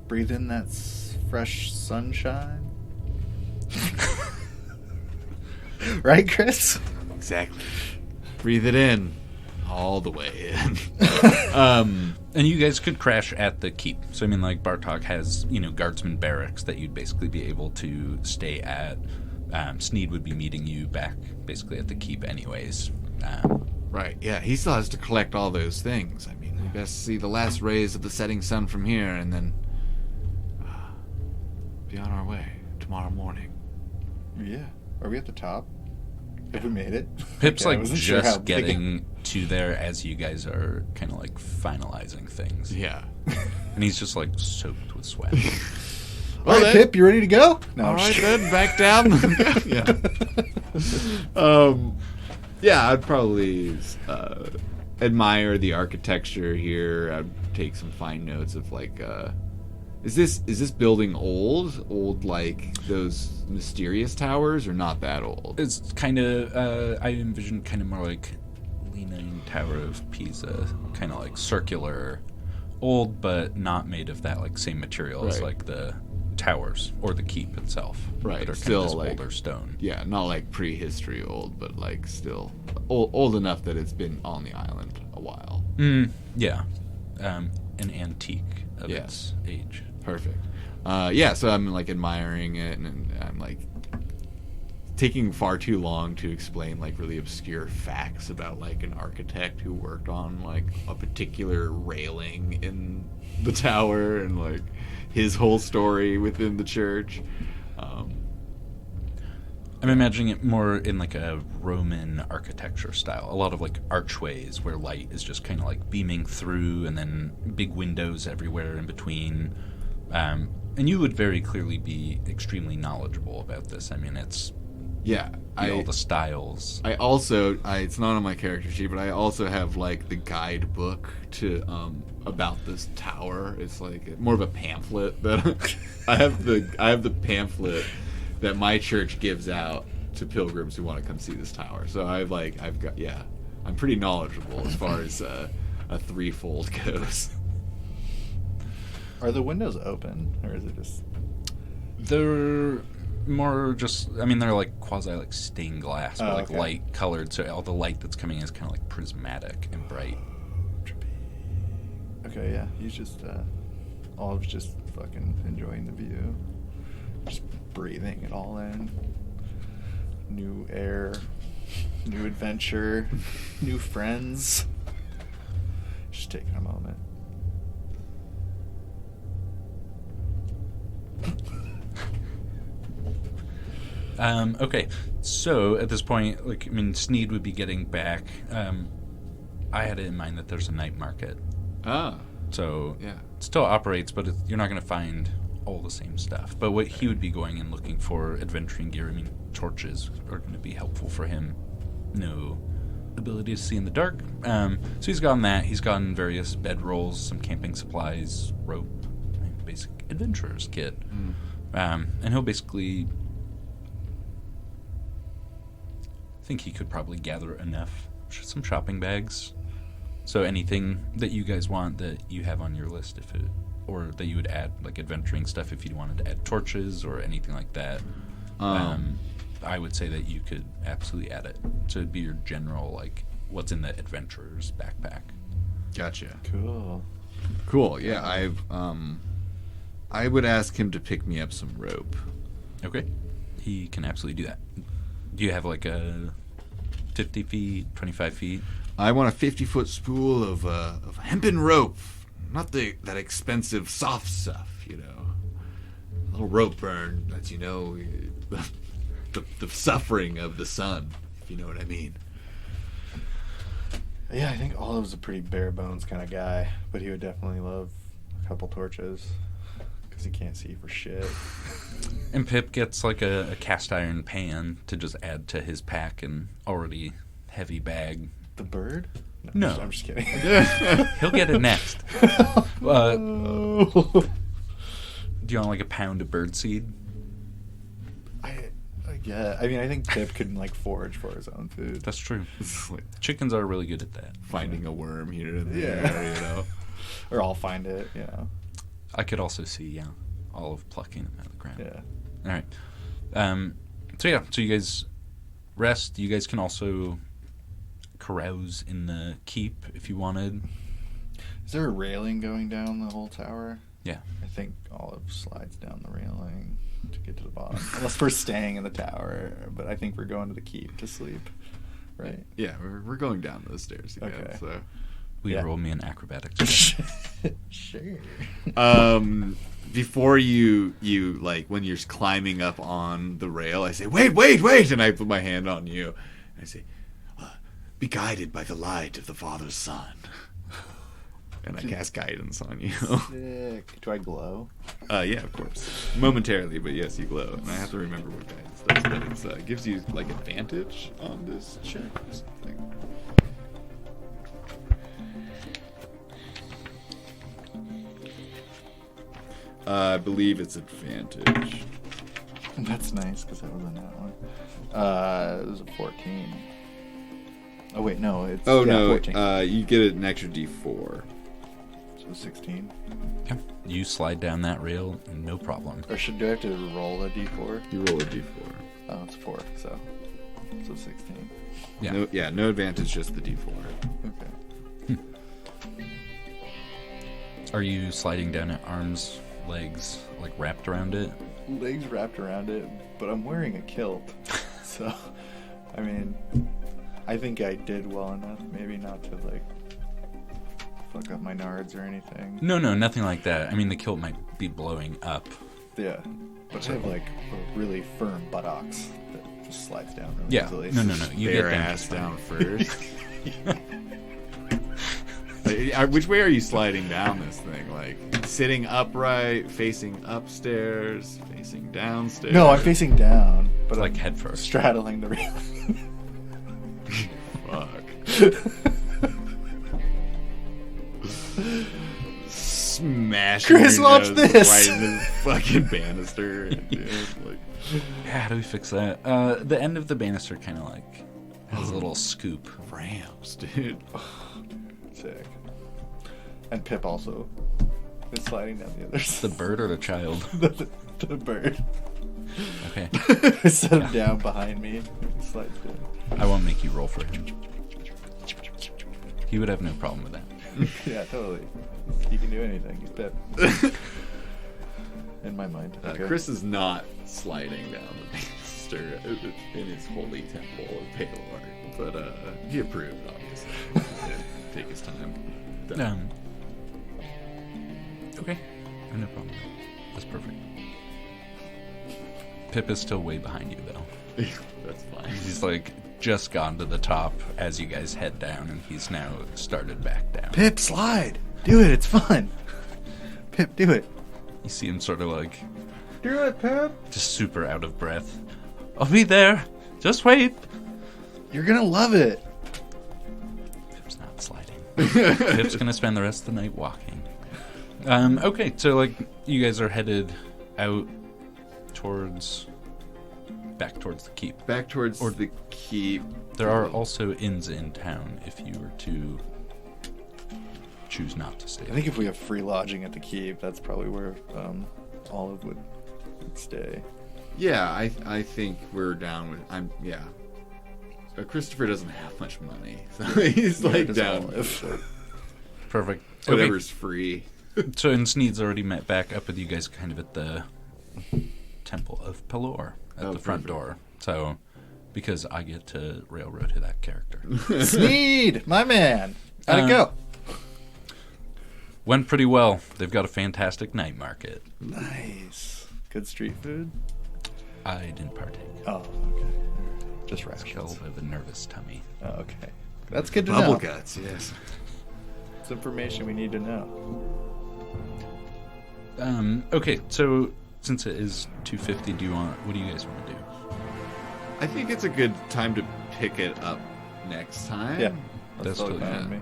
Breathe in that fresh sunshine. Right, Chris? Exactly. Breathe it in. all the way in. And you guys could crash at the keep. So, I mean, like, Bartok has, guardsman barracks that you'd basically be able to stay at. Sneed would be meeting you back, basically, at the keep anyways. Right, yeah, he still has to collect all those things. I mean, we best see the last rays of the setting sun from here, and then be on our way tomorrow morning. Yeah. Are we at the top? Have we made it? Pip's, Okay, I like, wasn't sure how just big getting to there as you guys are kind of, like, finalizing things. Yeah. And he's just, like, soaked with sweat. All right, then. Pip, you ready to go? No, All I'm right, just then, back down. Yeah, I'd probably admire the architecture here. I'd take some fine notes of, like, is this building old like those mysterious towers, or not that old? It's kind of, I envision kind of more like Leaning Tower of Pisa, kind of like circular, old, but not made of that like same material as Right. like the towers or the keep itself. Right, That are still, kind of this like- older stone. Yeah, not like prehistory old, but like still old enough that it's been on the island a while. Yeah. An antique of Yeah. its age. Perfect. Yeah, so I'm like admiring it, and I'm like taking far too long to explain like really obscure facts about like an architect who worked on like a particular railing in the tower, and like his whole story within the church. I'm imagining it more in like a Roman architecture style. A lot of like archways where light is just kind of like beaming through, and then big windows everywhere in between. And you would very clearly be extremely knowledgeable about this. I mean, it's Yeah, all the styles. I also, it's not on my character sheet, but I also have like the guidebook to about this tower. It's like more of a pamphlet that I have the pamphlet that my church gives out to pilgrims who want to come see this tower. So I'm pretty knowledgeable as far as a threefold goes. Are the windows open, or is it just? They're more just, I mean, they're like quasi like stained glass, but like okay. light colored. So all the light that's coming in is kind of like prismatic and bright. Okay, yeah. He's just, Olive's just fucking enjoying the view, just breathing it all in. New air, new adventure, new friends. Just taking a moment. Okay, so at this point, like, I mean, Sneed would be getting back. I had it in mind that there's a night market, Ah, so yeah. it still operates, but you're not going to find all the same stuff. But what he would be going and looking for adventuring gear. I mean, torches are going to be helpful for him. No ability to see in the dark. So he's gotten that. He's gotten various bedrolls, some camping supplies, rope, basic adventurer's kit. And he'll basically, I think he could probably gather enough, some shopping bags. So anything that you guys want that you have on your list, or that you would add, like adventuring stuff, if you wanted to add torches or anything like that, I would say that you could absolutely add it. So it'd be your general, like, what's in the adventurer's backpack. Gotcha. Cool. Yeah, I would ask him to pick me up some rope. Okay. He can absolutely do that. Do you have like a 50 feet, 25 feet? I want a 50-foot spool of hempen rope, not that expensive soft stuff, you know. A little rope burn lets you know the suffering of the sun, if you know what I mean. Yeah, I think Olive's a pretty bare bones kind of guy, but he would definitely love a couple torches because he can't see for shit. And Pip gets like a cast iron pan to just add to his pack and already heavy bag. The bird? No. I'm just kidding. He'll get it next. Do you want like a pound of birdseed? Yeah, I mean, I think Pip could like forage for his own food. That's true. It's like Chickens are really good at that. finding a worm here and there, Yeah. you know. Or I'll find it, you know. I could also see, Olive plucking them out of the ground. Yeah. All right. So you guys rest. You guys can also carouse in the keep if you wanted. Is there a railing going down the whole tower? Yeah. I think Olive slides down the railing to get to the bottom. Unless we're staying in the tower, but I think we're going to the keep to sleep, right? Yeah, we're going down those stairs again. Okay. So, Will you roll me an acrobatics check? Sure. before you like when you're climbing up on the rail, I say, wait, and I put my hand on you. And I say, be guided by the light of the Father's Son. And I cast guidance on you. Sick. Do I glow? Yeah, of course. Momentarily, but yes, you glow. And I have to remember what guidance does, but it gives you like advantage on this check or something. I believe it's advantage. That's nice, because that was on that one. It was a 14. Oh, wait, no. It's, no, 14. you get an extra D4. So 16. Okay. You slide down that rail, no problem. Or do I have to roll a d4? You roll a D4. Oh, it's 4, so 16. Yeah. No advantage, just the D4. Okay. Are you sliding down at arms, legs, like wrapped around it? Legs wrapped around it, but I'm wearing a kilt. So, I mean, I think I did well enough, maybe not to, like, fuck up my nards or anything. No, nothing like that. I mean, the kilt might be blowing up. Yeah. But I have, like, a really firm buttocks that just slides down really Yeah. easily. No. You Bare get ass down first. Which way are you sliding down this thing? Like sitting upright, facing upstairs, facing downstairs? No, I'm facing down, but like I'm head first. straddling the railing. Fuck. Smash. Chris, watch this! Right into the fucking banister. Dude, like, Yeah, how do we fix that? The end of the banister kind of like has a little scoop. ramps, dude. Sick. And Pip also is sliding down the other The side. bird or the child? The bird. Okay. I set him down behind me. He slides down. I won't make you roll for him. He would have no problem with that. Yeah, totally. He can do anything. He's Pip. In my mind. Okay. Chris is not sliding down the banister in his holy temple of Palor, but he approved, obviously. Take his time. Done. Okay. No problem. That's perfect. Pip is still way behind you, though. That's fine. He's like just gone to the top as you guys head down, and he's now started back down. Pip, slide. Do it. It's fun. Pip, do it. You see him sort of like Do it, Pip. just super out of breath. I'll be there. Just wait. You're gonna love it. Pip's not sliding. Pip's gonna spend the rest of the night walking. Okay, so like you guys are headed out back towards the keep. Back towards the keep. There are also inns in town if you were to choose not to stay. I think if we have free lodging at the keep, that's probably where Olive would stay. Yeah, I think we're down with. Christopher doesn't have much money, so he's like does down. Olive. Perfect. Whatever's free. So, and Sneed's already met back up with you guys kind of at the Temple of Pelor at the front perfect. door. So, because I get to railroad to that character. Sneed, my man. How'd it go? Went pretty well. They've got a fantastic night market. Nice. Good street food? I didn't partake. Oh, okay. Just Kill rations. of a nervous tummy. Oh, okay. That's good to Bubble know. guts, yes. It's information we need to know. Okay, so since it is 250, what do you guys want to do? I think it's a good time to pick it up next time. Yeah. That's totally totally fine with me.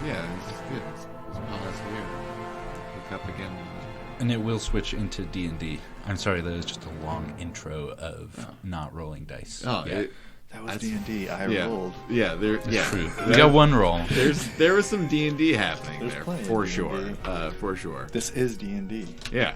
Yeah, this is good. Let's pause here. Pick up again. And it will switch into D&D. I'm sorry, that is just a long intro of not rolling dice. Oh, yeah. That was That's- D&D. I Yeah, rolled. yeah, True. We got one roll. There was some D&D happening There's there plenty of for D&D. sure. For sure. This is D&D. Yeah.